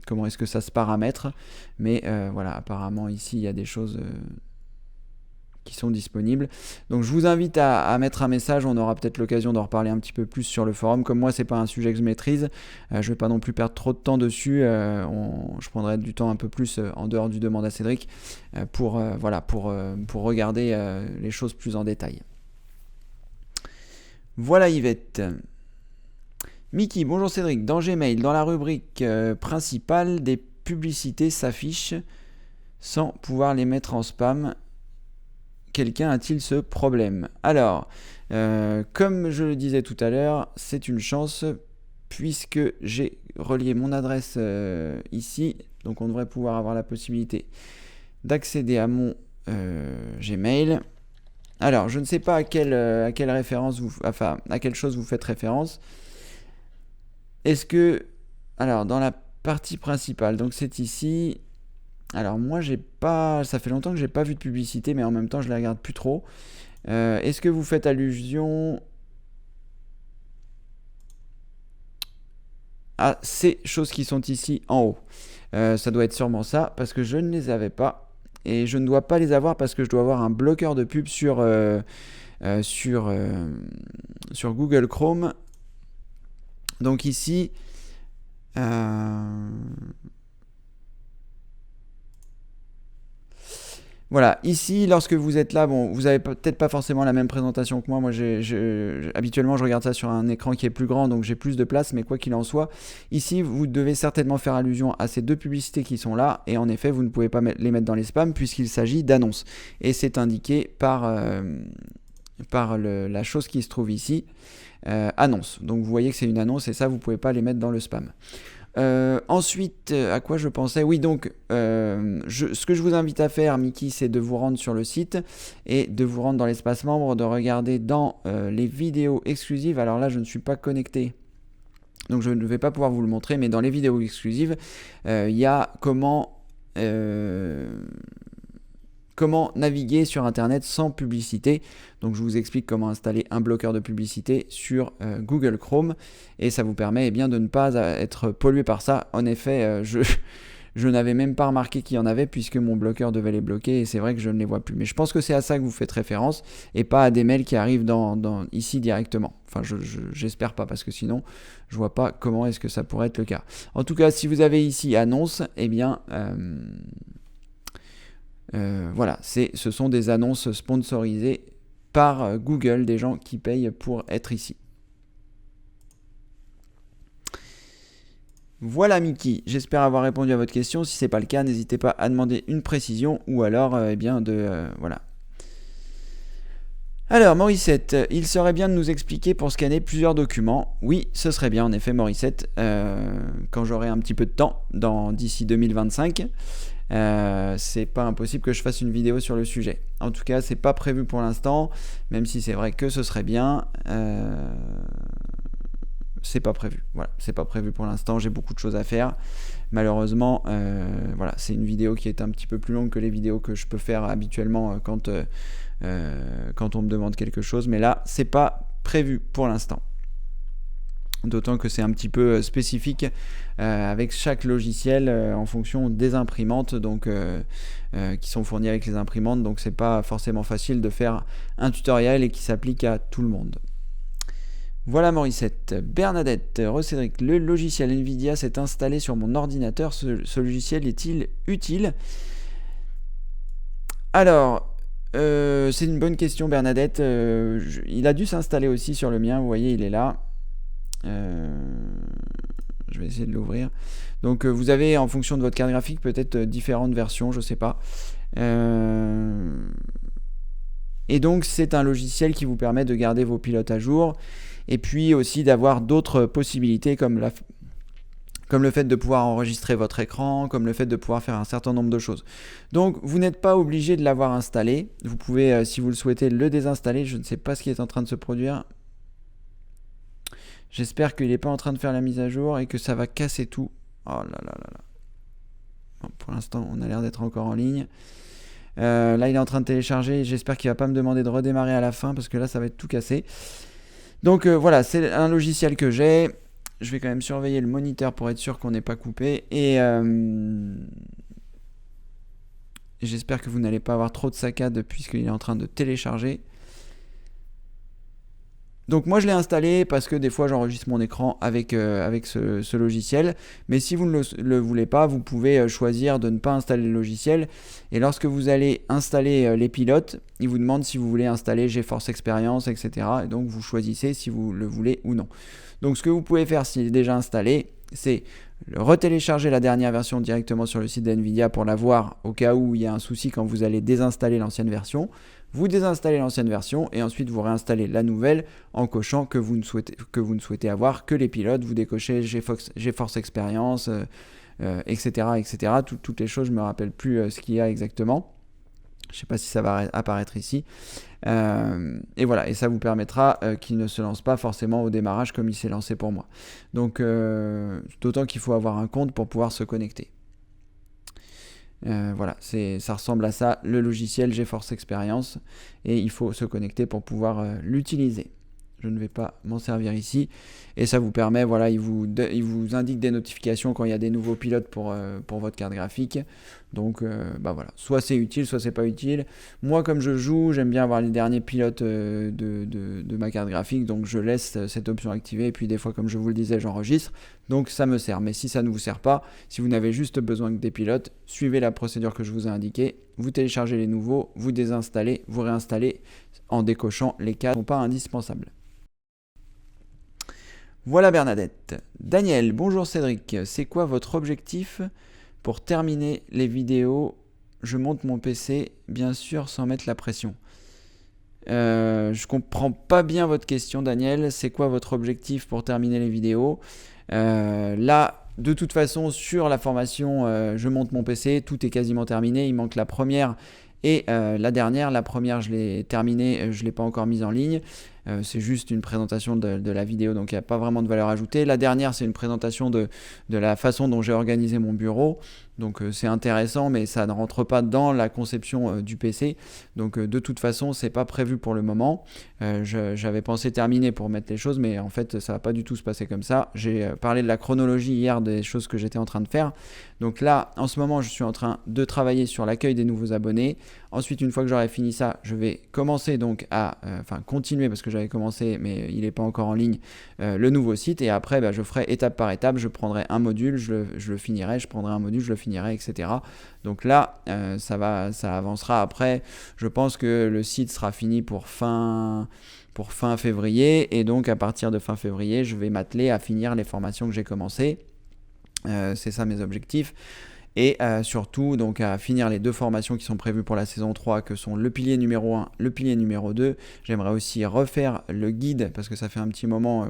comment est-ce que ça se paramètre, mais apparemment ici il y a des choses qui sont disponibles. Donc je vous invite à mettre un message. On aura peut-être l'occasion d'en reparler un petit peu plus sur le forum. Comme moi c'est pas un sujet que je maîtrise, je vais pas non plus perdre trop de temps dessus. Je prendrai du temps un peu plus en dehors du demande à Cédric pour regarder les choses plus en détail. Voilà Yvette. Mickey, bonjour Cédric. Dans Gmail, dans la rubrique principale, des publicités s'affichent sans pouvoir les mettre en spam. Quelqu'un a-t-il ce problème? Alors, comme je le disais tout à l'heure, c'est une chance puisque j'ai relié mon adresse ici, donc on devrait pouvoir avoir la possibilité d'accéder à mon Gmail. Alors, je ne sais pas à quelle référence à quelle chose vous faites référence. Est-ce que, alors dans la partie principale, donc c'est ici. Alors moi ça fait longtemps que j'ai pas vu de publicité, mais en même temps je la regarde plus trop. Est-ce que vous faites allusion à ces choses qui sont ici en haut? Ça doit être sûrement ça, parce que je ne les avais pas, et je ne dois pas les avoir parce que je dois avoir un bloqueur de pub sur Google Chrome. Donc ici voilà, ici, lorsque vous êtes là, vous avez peut-être pas forcément la même présentation que moi. Moi, habituellement, je regarde ça sur un écran qui est plus grand, donc j'ai plus de place, mais quoi qu'il en soit, ici, vous devez certainement faire allusion à ces deux publicités qui sont là, et en effet, vous ne pouvez pas les mettre dans les spams puisqu'il s'agit d'annonces. Et c'est indiqué par la chose qui se trouve ici, annonce. Donc vous voyez que c'est une annonce, et ça, vous ne pouvez pas les mettre dans le spam. Ensuite, à quoi je pensais? Oui, donc, ce que je vous invite à faire, Mickey, c'est de vous rendre sur le site et de vous rendre dans l'espace membre, de regarder dans les vidéos exclusives. Alors là, je ne suis pas connecté Donc je ne vais pas pouvoir vous le montrer, mais dans les vidéos exclusives, il y a comment naviguer sur Internet sans publicité. Donc je vous explique comment installer un bloqueur de publicité sur Google Chrome, et ça vous permet de ne pas être pollué par ça. En effet, je n'avais même pas remarqué qu'il y en avait puisque mon bloqueur devait les bloquer, et c'est vrai que je ne les vois plus. Mais je pense que c'est à ça que vous faites référence et pas à des mails qui arrivent ici directement. Enfin, j'espère pas, parce que sinon, je vois pas comment est-ce que ça pourrait être le cas. En tout cas, si vous avez ici annonce, voilà, ce sont des annonces sponsorisées par Google, des gens qui payent pour être ici. Voilà Mickey, j'espère avoir répondu à votre question. Si ce n'est pas le cas, n'hésitez pas à demander une précision ou alors voilà. Alors Morissette, il serait bien de nous expliquer pour scanner plusieurs documents. Oui, ce serait bien en effet Morissette, quand j'aurai un petit peu de temps, d'ici 2025. C'est pas impossible que je fasse une vidéo sur le sujet. En tout cas, c'est pas prévu pour l'instant, même si c'est vrai que ce serait bien. C'est pas prévu. Voilà, c'est pas prévu pour l'instant. J'ai beaucoup de choses à faire. Malheureusement, voilà, c'est une vidéo qui est un petit peu plus longue que les vidéos que je peux faire habituellement quand on me demande quelque chose. Mais là, c'est pas prévu pour l'instant. D'autant que c'est un petit peu spécifique avec chaque logiciel en fonction des imprimantes qui sont fournies avec les imprimantes. Donc c'est pas forcément facile de faire un tutoriel et qui s'applique à tout le monde. Voilà Morissette. Bernadette, Cédric, le logiciel Nvidia s'est installé sur mon ordinateur. Ce logiciel est-il utile? Alors, c'est une bonne question Bernadette. Il a dû s'installer aussi sur le mien. Vous voyez, il est là. Je vais essayer de l'ouvrir. Donc vous avez, en fonction de votre carte graphique, peut-être différentes versions, je sais pas. Et donc c'est un logiciel qui vous permet de garder vos pilotes à jour, et puis aussi d'avoir d'autres possibilités comme le fait de pouvoir enregistrer votre écran, comme le fait de pouvoir faire un certain nombre de choses. Donc vous n'êtes pas obligé de l'avoir installé. Vous pouvez, si vous le souhaitez, le désinstaller. Je ne sais pas ce qui est en train de se produire. J'espère qu'il n'est pas en train de faire la mise à jour et que ça va casser tout. Oh là là là là. Bon, pour l'instant, on a l'air d'être encore en ligne. Là, il est en train de télécharger. J'espère qu'il ne va pas me demander de redémarrer à la fin parce que là, ça va être tout cassé. Donc voilà, c'est un logiciel que j'ai. Je vais quand même surveiller le moniteur pour être sûr qu'on n'est pas coupé. Et j'espère que vous n'allez pas avoir trop de saccades puisqu'il est en train de télécharger. Donc moi je l'ai installé parce que des fois j'enregistre mon écran avec ce logiciel, mais si vous ne le voulez pas, vous pouvez choisir de ne pas installer le logiciel, et lorsque vous allez installer les pilotes, il vous demande si vous voulez installer GeForce Experience, etc. Et donc vous choisissez si vous le voulez ou non. Donc ce que vous pouvez faire s'il est déjà installé, c'est retélécharger la dernière version directement sur le site d'NVIDIA pour la voir au cas où il y a un souci quand vous allez désinstaller l'ancienne version. Vous désinstallez l'ancienne version et ensuite vous réinstallez la nouvelle en cochant que vous ne souhaitez avoir que les pilotes. Vous décochez GeForce Experience, etc. etc. Toutes les choses, je ne me rappelle plus ce qu'il y a exactement. Je ne sais pas si ça va apparaître ici. Et voilà, et ça vous permettra qu'il ne se lance pas forcément au démarrage comme il s'est lancé pour moi. Donc, d'autant qu'il faut avoir un compte pour pouvoir se connecter. Voilà, ça ressemble à ça, le logiciel GeForce Experience, et il faut se connecter pour pouvoir l'utiliser. Je ne vais pas m'en servir ici, et ça vous permet, voilà, il vous indique des notifications quand il y a des nouveaux pilotes pour votre carte graphique. Donc voilà, soit c'est utile, soit c'est pas utile. Moi, comme je joue, j'aime bien avoir les derniers pilotes de ma carte graphique, donc je laisse cette option activée, et puis des fois, comme je vous le disais, j'enregistre, donc ça me sert. Mais si ça ne vous sert pas, si vous n'avez juste besoin que des pilotes, suivez la procédure que je vous ai indiquée, vous téléchargez les nouveaux, vous désinstallez, vous réinstallez en décochant les cas qui ne sont pas indispensables. Voilà Bernadette. Daniel, bonjour Cédric, c'est quoi votre objectif pour terminer les vidéos? Je monte mon PC, bien sûr, sans mettre la pression. Je comprends pas bien votre question Daniel, c'est quoi votre objectif pour terminer les vidéos? Là, de toute façon, sur la formation je monte mon PC, tout est quasiment terminé, il manque la première et la dernière. La première, je l'ai terminée, je ne l'ai pas encore mise en ligne. c'est juste une présentation de la vidéo, donc il n'y a pas vraiment de valeur ajoutée. La dernière, c'est une présentation de la façon dont j'ai organisé mon bureau. Donc c'est intéressant, mais ça ne rentre pas dans la conception du PC. Donc de toute façon, c'est pas prévu pour le moment. J'avais pensé terminer pour mettre les choses, mais en fait, ça va pas du tout se passer comme ça. J'ai parlé de la chronologie hier des choses que j'étais en train de faire. Donc là, en ce moment, je suis en train de travailler sur l'accueil des nouveaux abonnés. Ensuite, une fois que j'aurai fini ça, je vais commencer donc à continuer, parce que j'avais commencé, mais il n'est pas encore en ligne, le nouveau site. Et après, je ferai étape par étape. Je prendrai un module, je le finirai. Je prendrai un module, je le finirai, etc. Donc là, ça avancera. Après, je pense que le site sera fini pour fin février. Et donc, à partir de fin février, je vais m'atteler à finir les formations que j'ai commencées. C'est ça mes objectifs. Et surtout donc à finir les 2 formations qui sont prévues pour la saison 3, que sont le pilier numéro 1, le pilier numéro 2. J'aimerais aussi refaire le guide, parce que ça fait un petit moment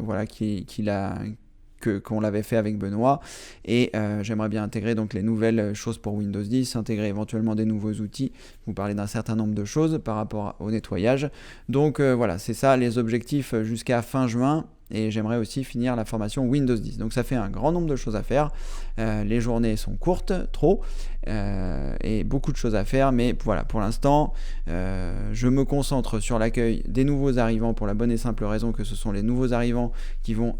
qu'on l'avait fait avec Benoît, et j'aimerais bien intégrer donc les nouvelles choses pour Windows 10, intégrer éventuellement des nouveaux outils, vous parler d'un certain nombre de choses par rapport au nettoyage. Donc voilà, c'est ça les objectifs jusqu'à fin juin. Et j'aimerais aussi finir la formation Windows 10. Donc ça fait un grand nombre de choses à faire. Les journées sont courtes, trop, et beaucoup de choses à faire. Mais voilà, pour l'instant, je me concentre sur l'accueil des nouveaux arrivants, pour la bonne et simple raison que ce sont les nouveaux arrivants qui vont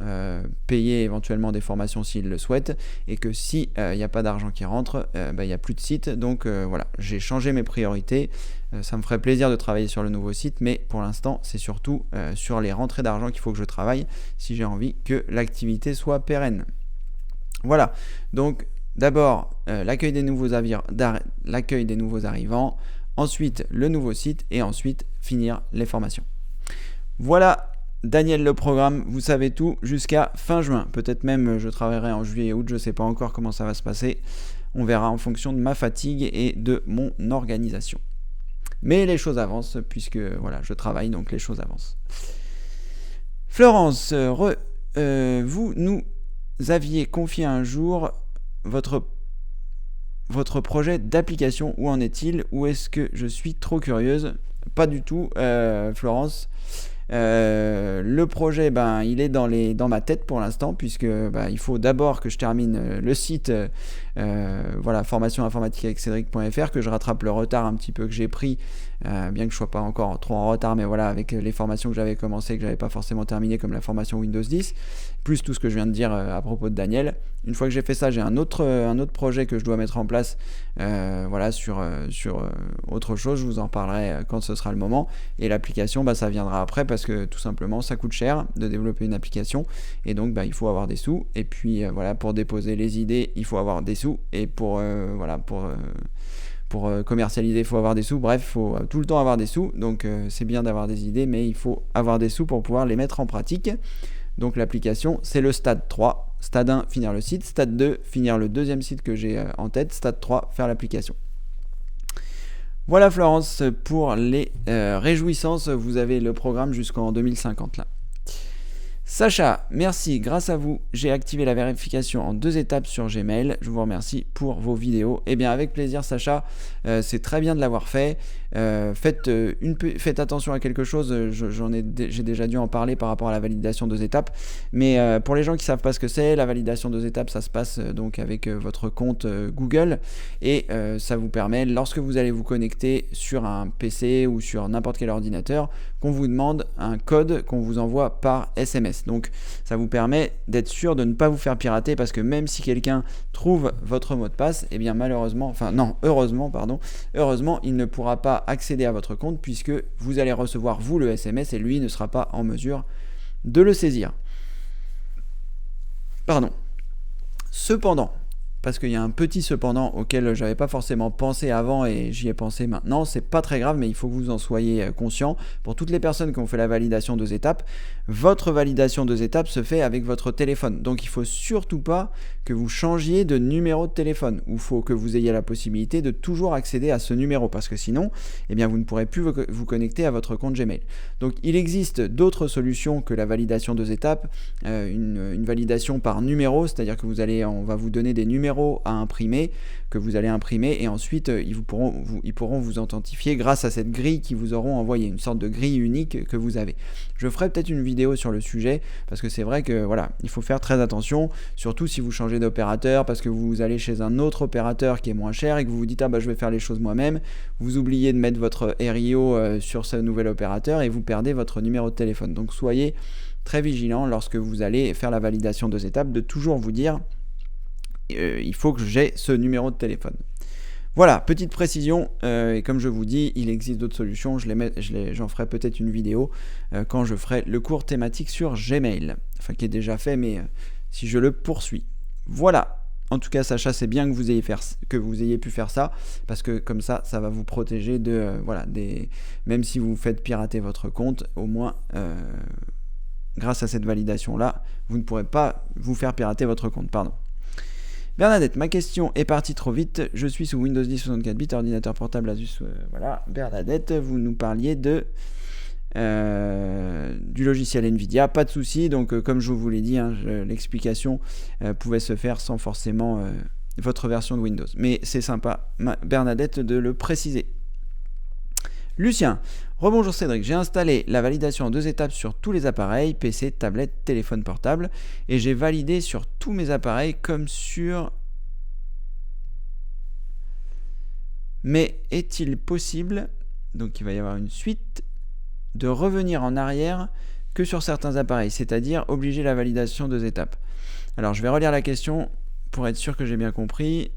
payer éventuellement des formations s'ils le souhaitent. Et que si il n'y a pas d'argent qui rentre, il n'y a plus de site. Donc voilà, j'ai changé mes priorités. Ça me ferait plaisir de travailler sur le nouveau site, mais pour l'instant, c'est surtout sur les rentrées d'argent qu'il faut que je travaille si j'ai envie que l'activité soit pérenne. Voilà, donc d'abord l'accueil des nouveaux arrivants, ensuite le nouveau site et ensuite finir les formations. Voilà, Daniel le programme, vous savez tout jusqu'à fin juin. Peut-être même je travaillerai en juillet et août, je ne sais pas encore comment ça va se passer. On verra en fonction de ma fatigue et de mon organisation. Mais les choses avancent, puisque voilà, je travaille, donc les choses avancent. Florence, vous nous aviez confié un jour votre projet d'application. Où en est-il? Ou est-ce que je suis trop curieuse? Pas du tout, Florence. Le projet, il est dans ma tête pour l'instant, puisque il faut d'abord que je termine le site formation informatique avec Cédric.fr, que je rattrape le retard un petit peu que j'ai pris, bien que je sois pas encore trop en retard, mais voilà, avec les formations que j'avais commencées, que j'avais pas forcément terminées, comme la formation Windows 10, plus tout ce que je viens de dire à propos de Daniel. Une fois que j'ai fait ça, j'ai un autre projet que je dois mettre en place sur autre chose. Je vous en parlerai quand ce sera le moment. Et l'application, ça viendra après, parce que tout simplement ça coûte cher de développer une application, et donc il faut avoir des sous. Et puis pour déposer les idées, il faut avoir des sous, et pour commercialiser, il faut avoir des sous. Bref, il faut tout le temps avoir des sous. Donc c'est bien d'avoir des idées, mais il faut avoir des sous pour pouvoir les mettre en pratique. Donc l'application, c'est le stade 3. Stade 1, finir le site. Stade 2, finir le deuxième site que j'ai en tête. Stade 3, faire l'application. Voilà Florence, pour les réjouissances, vous avez le programme jusqu'en 2050 là. Sacha, merci, grâce à vous, j'ai activé la vérification en 2 étapes sur Gmail. Je vous remercie pour vos vidéos. Eh bien, avec plaisir, Sacha, c'est très bien de l'avoir fait. Faites attention à quelque chose, j'ai déjà dû en parler par rapport à la validation 2 étapes. Mais pour les gens qui ne savent pas ce que c'est, la validation 2 étapes, ça se passe donc avec votre compte Google. Et ça vous permet, lorsque vous allez vous connecter sur un PC ou sur n'importe quel ordinateur, qu'on vous demande un code qu'on vous envoie par SMS. Donc ça vous permet d'être sûr de ne pas vous faire pirater, parce que même si quelqu'un trouve votre mot de passe, eh bien heureusement, il ne pourra pas accéder à votre compte, puisque vous allez recevoir vous le SMS et lui ne sera pas en mesure de le saisir. Cependant, parce qu'il y a un petit cependant auquel j'avais pas forcément pensé avant et j'y ai pensé maintenant, c'est pas très grave, mais il faut que vous en soyez conscient. Pour toutes les personnes qui ont fait la validation 2 étapes, votre validation 2 étapes se fait avec votre téléphone. Donc il faut surtout pas que vous changiez de numéro de téléphone. Il faut que vous ayez la possibilité de toujours accéder à ce numéro, parce que sinon, eh bien, vous ne pourrez plus vous connecter à votre compte Gmail. Donc il existe d'autres solutions que la validation 2 étapes, une validation par numéro, c'est-à-dire que on va vous donner des numéros numéro à imprimer, que vous allez imprimer, et ensuite ils pourront vous authentifier grâce à cette grille qu'ils vous auront envoyée, une sorte de grille unique que vous avez. Je ferai peut-être une vidéo sur le sujet, parce que c'est vrai que voilà, il faut faire très attention, surtout si vous changez d'opérateur, parce que vous allez chez un autre opérateur qui est moins cher, et que vous vous dites ah bah je vais faire les choses moi-même, vous oubliez de mettre votre RIO sur ce nouvel opérateur, et vous perdez votre numéro de téléphone. Donc soyez très vigilant lorsque vous allez faire la validation 2 étapes, de toujours vous dire il faut que j'ai ce numéro de téléphone. Voilà, petite précision, et comme je vous dis, il existe d'autres solutions, j'en ferai peut-être une vidéo quand je ferai le cours thématique sur Gmail, enfin qui est déjà fait, mais si je le poursuis. Voilà, en tout cas Sacha, c'est bien que vous ayez pu faire ça, parce que comme ça va vous protéger de, même si vous faites pirater votre compte, au moins grâce à cette validation-là, vous ne pourrez pas vous faire pirater votre compte. Bernadette, ma question est partie trop vite. Je suis sous Windows 10 64 bits, ordinateur portable Asus. Voilà, Bernadette, vous nous parliez du logiciel Nvidia. Pas de souci. Donc, comme je vous l'ai dit, l'explication pouvait se faire sans forcément votre version de Windows. Mais c'est sympa, Bernadette, de le préciser. Lucien, rebonjour Cédric, j'ai installé la validation en 2 étapes sur tous les appareils, PC, tablette, téléphone portable, et j'ai validé sur tous mes appareils comme sur... Mais est-il possible, donc il va y avoir une suite, de revenir en arrière que sur certains appareils, c'est-à-dire obliger la validation 2 étapes? Alors je vais relire la question pour être sûr que j'ai bien compris.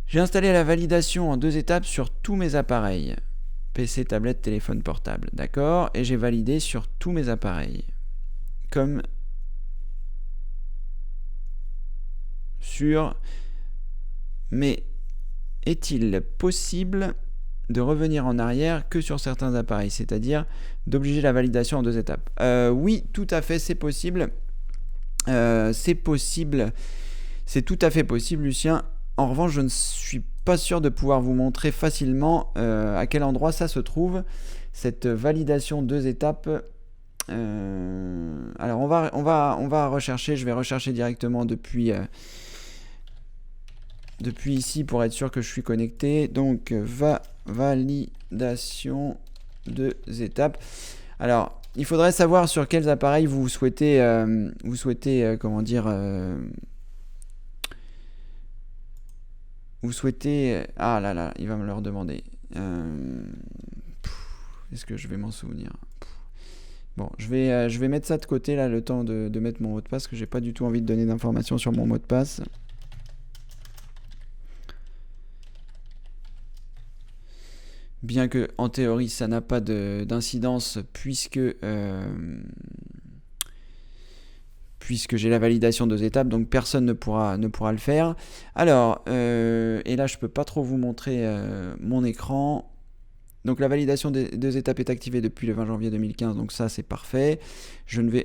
J'ai installé la validation en 2 étapes sur tous mes appareils. PC, tablette, téléphone portable, d'accord, et j'ai validé sur tous mes appareils, comme sur... Mais est-il possible de revenir en arrière que sur certains appareils, c'est-à-dire d'obliger la validation en 2 étapes? Oui, tout à fait, c'est possible. C'est tout à fait possible, Lucien. En revanche, je ne suis pas sûr de pouvoir vous montrer facilement à quel endroit ça se trouve, cette validation 2 étapes. Alors on va rechercher, je vais rechercher directement depuis ici pour être sûr que je suis connecté. Donc validation 2 étapes. Alors il faudrait savoir sur quels appareils vous souhaitez vous souhaitez... Ah là, il va me le redemander. Est-ce que je vais m'en souvenir? Bon, je vais mettre ça de côté, là, le temps de mettre mon mot de passe, parce que j'ai pas du tout envie de donner d'informations sur mon mot de passe. Bien que, en théorie, ça n'a pas d'incidence, puisque j'ai la validation 2 étapes, donc personne ne pourra le faire. Alors, et là je peux pas trop vous montrer mon écran. Donc la validation des 2 étapes est activée depuis le 20 janvier 2015, donc ça c'est parfait.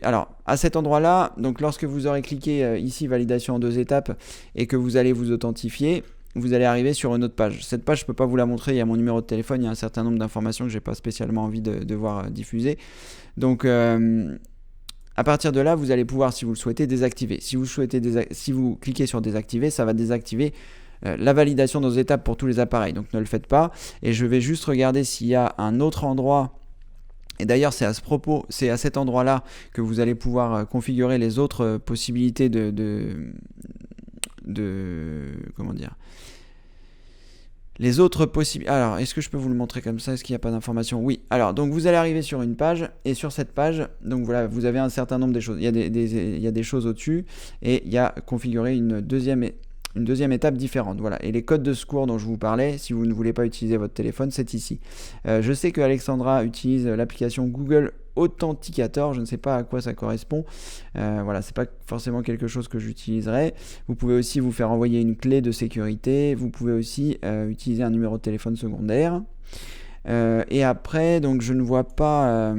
Alors à cet endroit-là, donc lorsque vous aurez cliqué ici validation en 2 étapes et que vous allez vous authentifier, vous allez arriver sur une autre page. Cette page, je ne peux pas vous la montrer, il y a mon numéro de téléphone, il y a un certain nombre d'informations que je n'ai pas spécialement envie de voir diffuser. Donc à partir de là, vous allez pouvoir, si vous le souhaitez, désactiver. Si vous cliquez sur désactiver, ça va désactiver la validation dans 2 étapes pour tous les appareils. Donc ne le faites pas. Et je vais juste regarder s'il y a un autre endroit. Et d'ailleurs, c'est à cet endroit-là que vous allez pouvoir configurer les autres possibilités comment dire, les autres possibilités. Alors, est-ce que je peux vous le montrer comme ça? Est-ce qu'il n'y a pas d'informations? Oui. Alors, donc vous allez arriver sur une page, et sur cette page, donc voilà, vous avez un certain nombre de choses. Il y a des choses au-dessus, et il y a configuré une deuxième étape différente. Voilà. Et les codes de secours dont je vous parlais, si vous ne voulez pas utiliser votre téléphone, c'est ici. Je sais que Alexandra utilise l'application Google Authenticator, je ne sais pas à quoi ça correspond. Voilà, c'est pas forcément quelque chose que j'utiliserai. Vous pouvez aussi vous faire envoyer une clé de sécurité. Vous pouvez aussi utiliser un numéro de téléphone secondaire. Et après, donc je ne vois pas.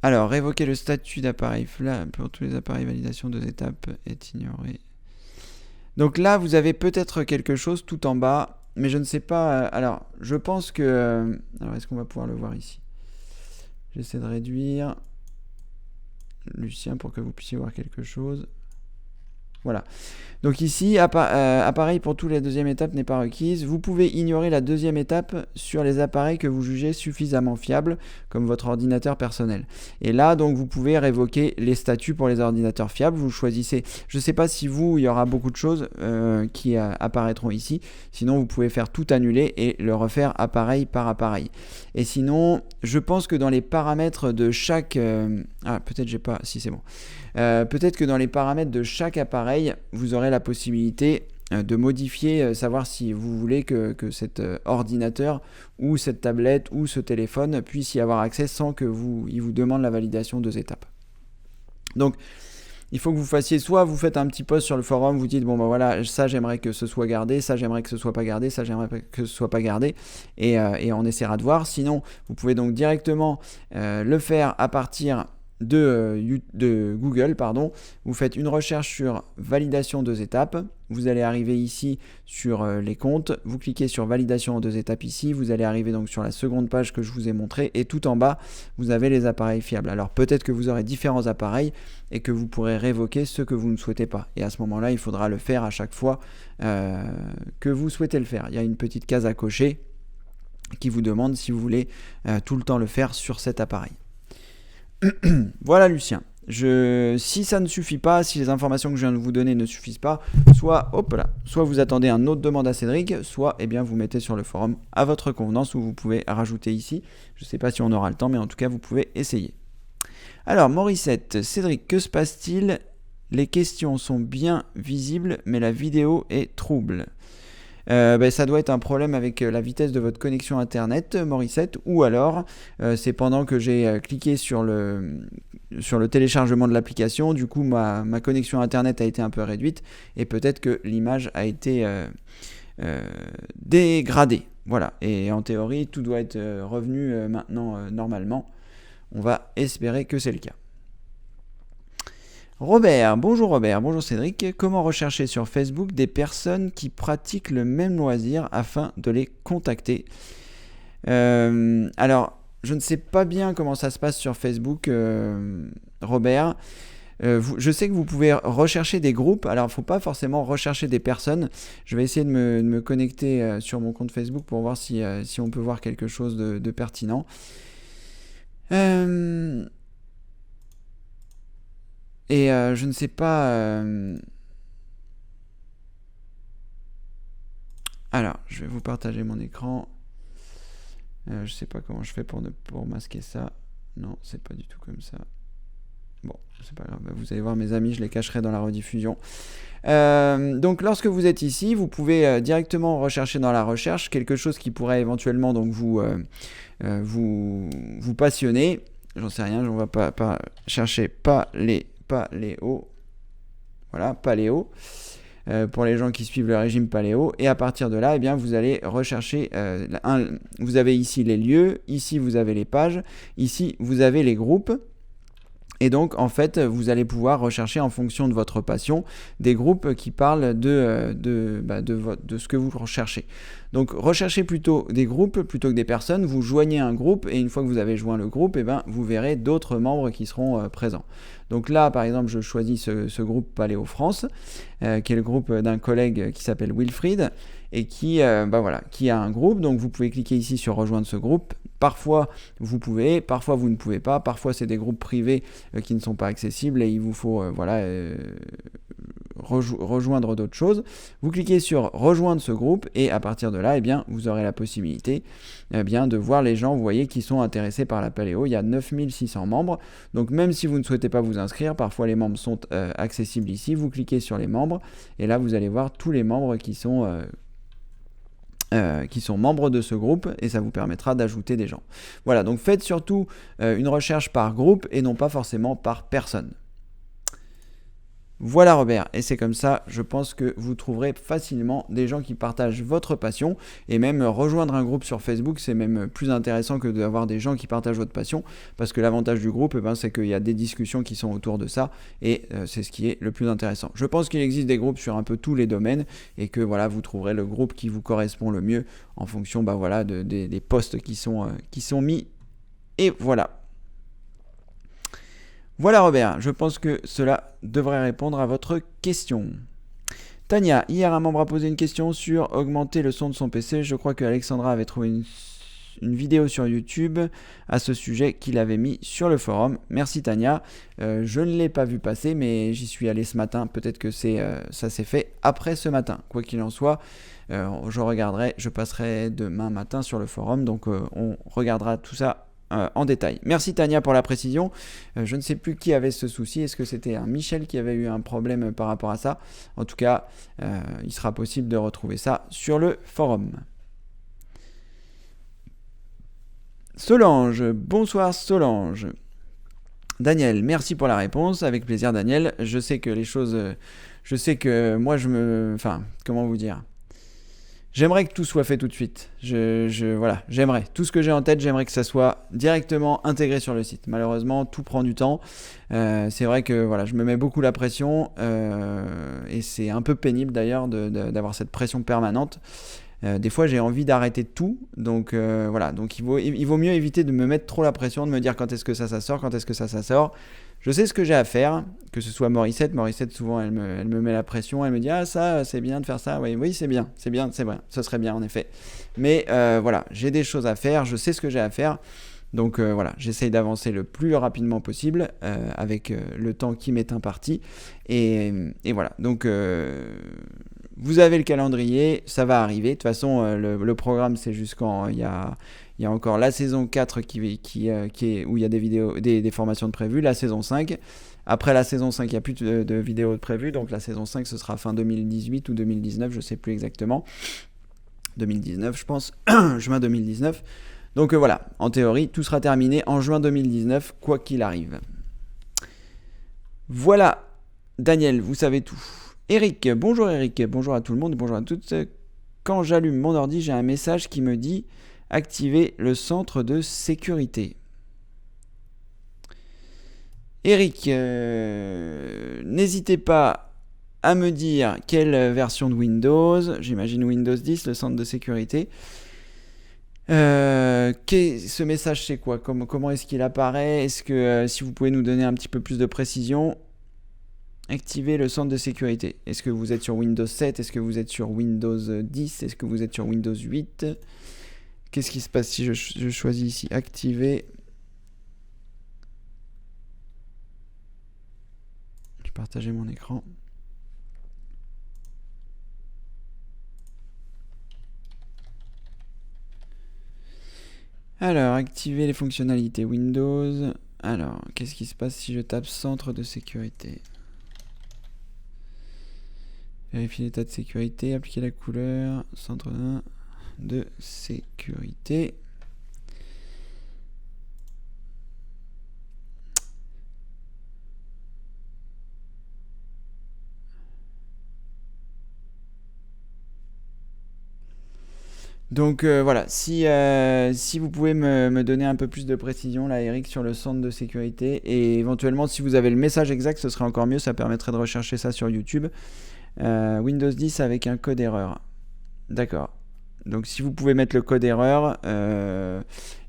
Alors, révoquer le statut d'appareil FLA pour tous les appareils validation 2 étapes est ignoré. Donc là, vous avez peut-être quelque chose tout en bas. Mais je ne sais pas. Alors, je pense que... alors, est-ce qu'on va pouvoir le voir ici? J'essaie de réduire Lucien pour que vous puissiez voir quelque chose. Voilà. Donc ici, appareil pour tous, la deuxième étape n'est pas requise. Vous pouvez ignorer la deuxième étape sur les appareils que vous jugez suffisamment fiables, comme votre ordinateur personnel. Et là, donc, vous pouvez révoquer les statuts pour les ordinateurs fiables. Vous choisissez, je ne sais pas si il y aura beaucoup de choses qui apparaîtront ici. Sinon, vous pouvez faire tout annuler et le refaire appareil par appareil. Et sinon, je pense que dans les paramètres de chaque... peut-être j'ai pas... Si, c'est bon. Peut-être que dans les paramètres de chaque appareil, vous aurez la possibilité de modifier, savoir si vous voulez que cet ordinateur ou cette tablette ou ce téléphone puisse y avoir accès sans qu'il vous demande la validation 2 étapes. Donc, il faut que vous fassiez, soit vous faites un petit post sur le forum, vous dites, bon ben voilà, ça j'aimerais que ce soit gardé, ça j'aimerais que ce soit pas gardé, ça j'aimerais que ce soit pas gardé, et on essaiera de voir. Sinon, vous pouvez donc directement le faire à partir de Google, vous faites une recherche sur validation 2 étapes, vous allez arriver ici sur les comptes, vous cliquez sur validation en 2 étapes ici, vous allez arriver donc sur la seconde page que je vous ai montré et tout en bas vous avez les appareils fiables. Alors peut-être que vous aurez différents appareils et que vous pourrez révoquer ceux que vous ne souhaitez pas, et à ce moment là il faudra le faire à chaque fois que vous souhaitez le faire. Il y a une petite case à cocher qui vous demande si vous voulez tout le temps le faire sur cet appareil. Voilà Lucien, si ça ne suffit pas, si les informations que je viens de vous donner ne suffisent pas, soit vous attendez une autre demande à Cédric, soit vous mettez sur le forum à votre convenance, où vous pouvez rajouter ici. Je ne sais pas si on aura le temps, mais en tout cas vous pouvez essayer. Alors Morissette, Cédric, que se passe-t-il? Les questions sont bien visibles, mais la vidéo est trouble. Ça doit être un problème avec la vitesse de votre connexion internet, Morissette, ou alors c'est pendant que j'ai cliqué sur le téléchargement de l'application, du coup ma connexion internet a été un peu réduite et peut-être que l'image a été dégradée. Voilà, et en théorie tout doit être revenu maintenant normalement. On va espérer que c'est le cas. Robert, bonjour Cédric. Comment rechercher sur Facebook des personnes qui pratiquent le même loisir afin de les contacter? Alors, je ne sais pas bien comment ça se passe sur Facebook, Robert. Je sais que vous pouvez rechercher des groupes. Alors, il ne faut pas forcément rechercher des personnes. Je vais essayer de me connecter sur mon compte Facebook pour voir si on peut voir quelque chose de pertinent. Et je ne sais pas... Alors, je vais vous partager mon écran. Je ne sais pas comment je fais pour masquer ça. Non, c'est pas du tout comme ça. Bon, c'est pas grave. Vous allez voir mes amis, je les cacherai dans la rediffusion. Donc, lorsque vous êtes ici, vous pouvez directement rechercher dans la recherche quelque chose qui pourrait éventuellement donc vous passionner. J'en sais rien, on va pas chercher paléo. Voilà, paléo. Pour les gens qui suivent le régime paléo. Et à partir de là, vous allez rechercher. Vous avez ici les lieux, ici vous avez les pages, ici vous avez les groupes. Et donc, en fait, vous allez pouvoir rechercher en fonction de votre passion des groupes qui parlent de ce que vous recherchez. Donc, recherchez plutôt des groupes plutôt que des personnes. Vous joignez un groupe et une fois que vous avez joint le groupe, vous verrez d'autres membres qui seront présents. Donc là, par exemple, je choisis ce groupe Paléo France, qui est le groupe d'un collègue qui s'appelle Wilfried et qui a un groupe. Donc, vous pouvez cliquer ici sur rejoindre ce groupe. Parfois, vous pouvez, parfois vous ne pouvez pas. Parfois, c'est des groupes privés qui ne sont pas accessibles et il vous faut rejoindre d'autres choses. Vous cliquez sur rejoindre ce groupe et à partir de là, vous aurez la possibilité de voir les gens, vous voyez, qui sont intéressés par la paléo. Il y a 9600 membres. Donc, même si vous ne souhaitez pas vous inscrire, parfois les membres sont accessibles ici. Vous cliquez sur les membres et là, vous allez voir tous les membres qui sont membres de ce groupe et ça vous permettra d'ajouter des gens. Voilà, donc faites surtout une recherche par groupe et non pas forcément par personne. Voilà Robert, et c'est comme ça, je pense que vous trouverez facilement des gens qui partagent votre passion, et même rejoindre un groupe sur Facebook, c'est même plus intéressant que d'avoir des gens qui partagent votre passion, parce que l'avantage du groupe, c'est qu'il y a des discussions qui sont autour de ça, et c'est ce qui est le plus intéressant. Je pense qu'il existe des groupes sur un peu tous les domaines, et que vous trouverez le groupe qui vous correspond le mieux, en fonction des posts qui sont mis, et voilà. Voilà Robert, je pense que cela devrait répondre à votre question. Tania, hier un membre a posé une question sur augmenter le son de son PC. Je crois que Alexandra avait trouvé une vidéo sur YouTube à ce sujet qu'il avait mis sur le forum. Merci Tania. Je ne l'ai pas vu passer, mais j'y suis allé ce matin. Peut-être que ça s'est fait après ce matin. Quoi qu'il en soit, je regarderai, je passerai demain matin sur le forum. Donc on regardera tout ça en détail. Merci Tania pour la précision. Je ne sais plus qui avait ce souci. Est-ce que c'était un Michel qui avait eu un problème par rapport à ça? En tout cas, il sera possible de retrouver ça sur le forum. Solange, bonsoir Solange. Daniel, merci pour la réponse. Avec plaisir Daniel. Je sais que les choses... je sais que moi Enfin, comment vous dire? J'aimerais que tout soit fait tout de suite. Voilà, j'aimerais. Tout ce que j'ai en tête, j'aimerais que ça soit directement intégré sur le site. Malheureusement, tout prend du temps. C'est vrai que voilà, je me mets beaucoup la pression et c'est un peu pénible d'ailleurs d'avoir cette pression permanente. Des fois, j'ai envie d'arrêter tout. Donc voilà, donc il vaut mieux éviter de me mettre trop la pression, de me dire quand est-ce que ça sort, quand est-ce que ça sort. Je sais ce que j'ai à faire, que ce soit Morissette. Morissette, souvent, elle me met la pression. Elle me dit « Ah, ça, c'est bien de faire ça. » Oui, c'est bien, c'est vrai. Ce serait bien, en effet. Mais voilà, j'ai des choses à faire. Je sais ce que j'ai à faire. Donc voilà, j'essaye d'avancer le plus rapidement possible avec le temps qui m'est imparti. Et voilà, donc vous avez le calendrier, ça va arriver. De toute façon, le programme, c'est jusqu'en... Il y a encore la saison 4 qui est, où il y a des vidéos, des formations de prévues, la saison 5. Après la saison 5, il n'y a plus de vidéos de prévues, donc la saison 5, ce sera fin 2018 ou 2019, je ne sais plus exactement. 2019, je pense, juin 2019. Donc voilà, en théorie, tout sera terminé en juin 2019, quoi qu'il arrive. Voilà, Daniel, vous savez tout. Eric, bonjour à tout le monde, bonjour à toutes. Quand j'allume mon ordi, j'ai un message qui me dit « Activer le centre de sécurité ». Eric, n'hésitez pas à me dire quelle version de Windows, j'imagine Windows 10, le centre de sécurité. Ce message c'est quoi? Comment est-ce qu'il apparaît? Est-ce que si vous pouvez nous donner un petit peu plus de précision? Activer le centre de sécurité. Est-ce que vous êtes sur Windows 7? Est-ce que vous êtes sur Windows 10? Est-ce que vous êtes sur Windows 8? Qu'est-ce qui se passe si je choisis ici activer? Je vais partager mon écran. Alors, activer les fonctionnalités Windows. Alors, qu'est-ce qui se passe si je tape centre de sécurité? Vérifier l'état de sécurité, appliquer la couleur, centre de sécurité. Donc voilà, si vous pouvez me donner un peu plus de précision là Eric sur le centre de sécurité et éventuellement si vous avez le message exact ce serait encore mieux, ça permettrait de rechercher ça sur YouTube. Windows 10 avec un code erreur. D'accord. Donc si vous pouvez mettre le code erreur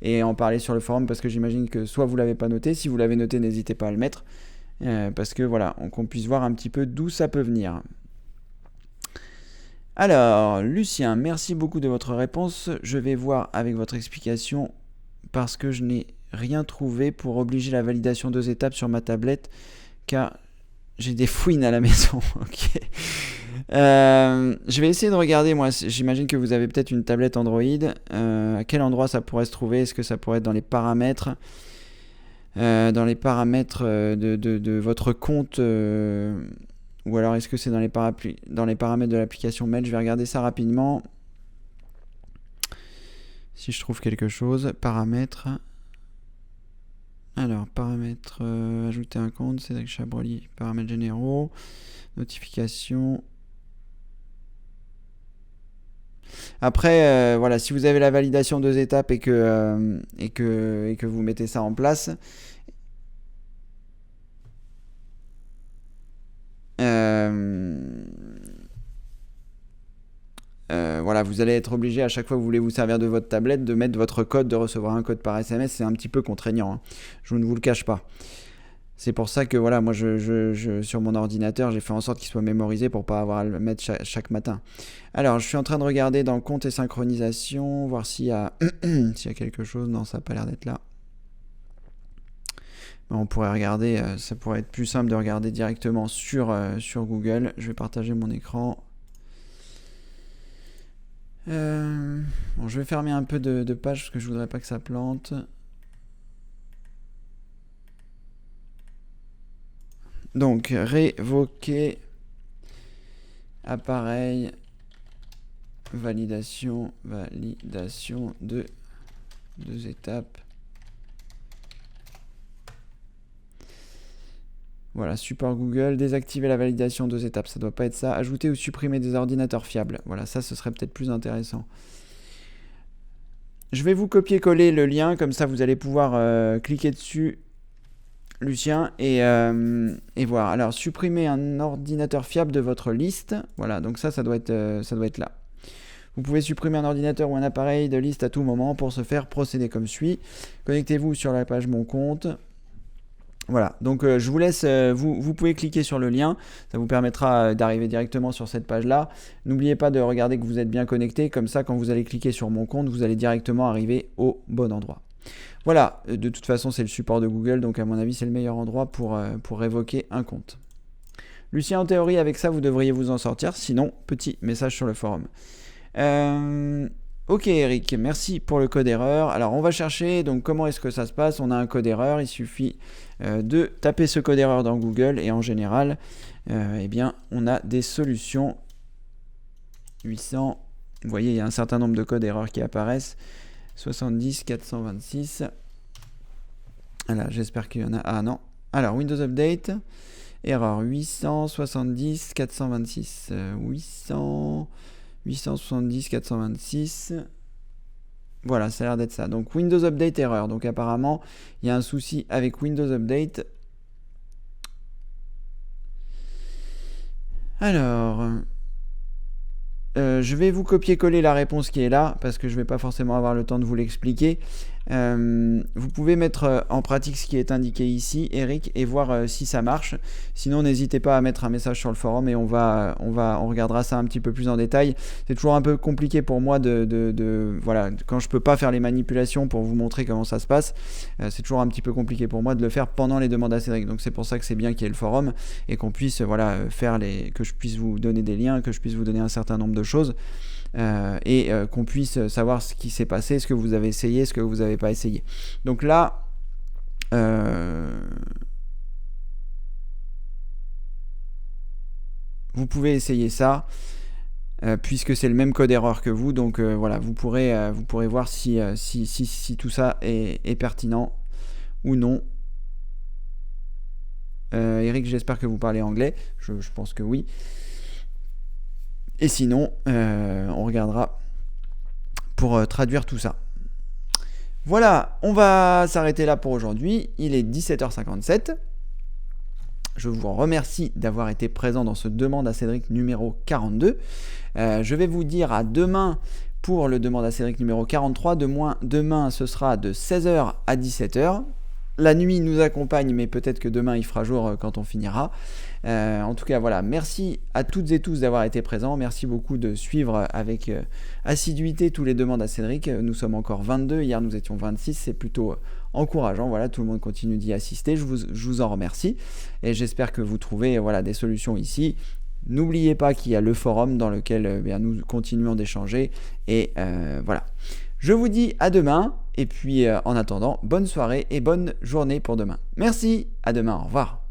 et en parler sur le forum parce que j'imagine que soit vous l'avez pas noté, si vous l'avez noté n'hésitez pas à le mettre parce que voilà, qu'on puisse voir un petit peu d'où ça peut venir. Alors, Lucien, merci beaucoup de votre réponse. Je vais voir avec votre explication parce que je n'ai rien trouvé pour obliger la validation 2 étapes sur ma tablette car j'ai des fouines à la maison. Ok. Je vais essayer de regarder, moi, j'imagine que vous avez peut-être une tablette Android. À quel endroit ça pourrait se trouver? Est-ce que ça pourrait être dans les paramètres de votre compte ou alors est-ce que c'est dans les paramètres de l'application Mail? Je vais regarder ça rapidement. Si je trouve quelque chose. Paramètres. Alors, paramètres, ajouter un compte, Cédric Chabroli, paramètres généraux, notifications. Après, voilà, si vous avez la validation 2 étapes et que vous mettez ça en place, voilà, vous allez être obligé à chaque fois que vous voulez vous servir de votre tablette de mettre votre code, de recevoir un code par SMS. C'est un petit peu contraignant, hein. Je ne vous le cache pas. C'est pour ça que voilà, moi sur mon ordinateur, j'ai fait en sorte qu'il soit mémorisé pour pas avoir à le mettre chaque matin. Alors, je suis en train de regarder dans compte et synchronisation, voir s'il y a s'il y a quelque chose. Non, ça n'a pas l'air d'être là. On pourrait regarder, ça pourrait être plus simple de regarder directement sur Google. Je vais partager mon écran. Bon, je vais fermer un peu de pages parce que je voudrais pas que ça plante. Donc, révoquer appareil, validation de 2 étapes. Voilà, support Google, désactiver la validation 2 étapes, ça doit pas être ça. Ajouter ou supprimer des ordinateurs fiables. Voilà, ça, ce serait peut-être plus intéressant. Je vais vous copier-coller le lien, comme ça vous allez pouvoir cliquer dessus, Lucien, et voir. Alors, supprimer un ordinateur fiable de votre liste. Voilà, donc ça doit être là. Vous pouvez supprimer un ordinateur ou un appareil de liste à tout moment. Pour ce faire, procédez comme suit. Connectez-vous sur la page Mon compte. Voilà, donc je vous laisse, vous pouvez cliquer sur le lien, ça vous permettra d'arriver directement sur cette page-là. N'oubliez pas de regarder que vous êtes bien connecté, comme ça quand vous allez cliquer sur Mon compte, vous allez directement arriver au bon endroit. Voilà, de toute façon c'est le support de Google, donc à mon avis c'est le meilleur endroit pour révoquer un compte. Lucien, en théorie avec ça vous devriez vous en sortir, sinon petit message sur le forum. Ok Eric, merci pour le code erreur. Alors on va chercher, donc comment est-ce que ça se passe? On a un code erreur, il suffit de taper ce code erreur dans Google et en général, eh bien, on a des solutions. 800, vous voyez, il y a un certain nombre de codes erreurs qui apparaissent. 70, 426. Voilà, j'espère qu'il y en a. Ah non. Alors, Windows Update, erreur 870, 426. 870, 426. Voilà, ça a l'air d'être ça. Donc Windows Update erreur. Donc apparemment, il y a un souci avec Windows Update. Alors, je vais vous copier-coller la réponse qui est là, parce que je ne vais pas forcément avoir le temps de vous l'expliquer. Vous pouvez mettre en pratique ce qui est indiqué ici, Eric, et voir si ça marche. Sinon, n'hésitez pas à mettre un message sur le forum et on regardera ça un petit peu plus en détail. C'est toujours un peu compliqué pour moi voilà, quand je peux pas faire les manipulations pour vous montrer comment ça se passe, c'est toujours un petit peu compliqué pour moi de le faire pendant les demandes à Cédric. Donc c'est pour ça que c'est bien qu'il y ait le forum et qu'on puisse voilà, que je puisse vous donner des liens, que je puisse vous donner un certain nombre de choses. Et qu'on puisse savoir ce qui s'est passé, ce que vous avez essayé, ce que vous n'avez pas essayé. Donc là, vous pouvez essayer ça, puisque c'est le même code erreur que vous. Donc voilà, vous pourrez voir si tout ça est pertinent ou non. Eric, j'espère que vous parlez anglais. Je pense que oui. Et sinon, on regardera pour traduire tout ça. Voilà, on va s'arrêter là pour aujourd'hui. Il est 17h57. Je vous remercie d'avoir été présent dans ce Demande à Cédric numéro 42. Je vais vous dire à demain pour le Demande à Cédric numéro 43. Demain, ce sera de 16h à 17h. La nuit nous accompagne, mais peut-être que demain il fera jour quand on finira. En tout cas, voilà, merci à toutes et tous d'avoir été présents. Merci beaucoup de suivre avec assiduité tous les Demandes à Cédric. Nous sommes encore 22, hier nous étions 26, c'est plutôt encourageant. Voilà, tout le monde continue d'y assister. Je vous en remercie et j'espère que vous trouvez voilà, des solutions ici. N'oubliez pas qu'il y a le forum dans lequel nous continuons d'échanger. Et voilà. Je vous dis à demain. Et puis en attendant, bonne soirée et bonne journée pour demain. Merci, à demain, au revoir.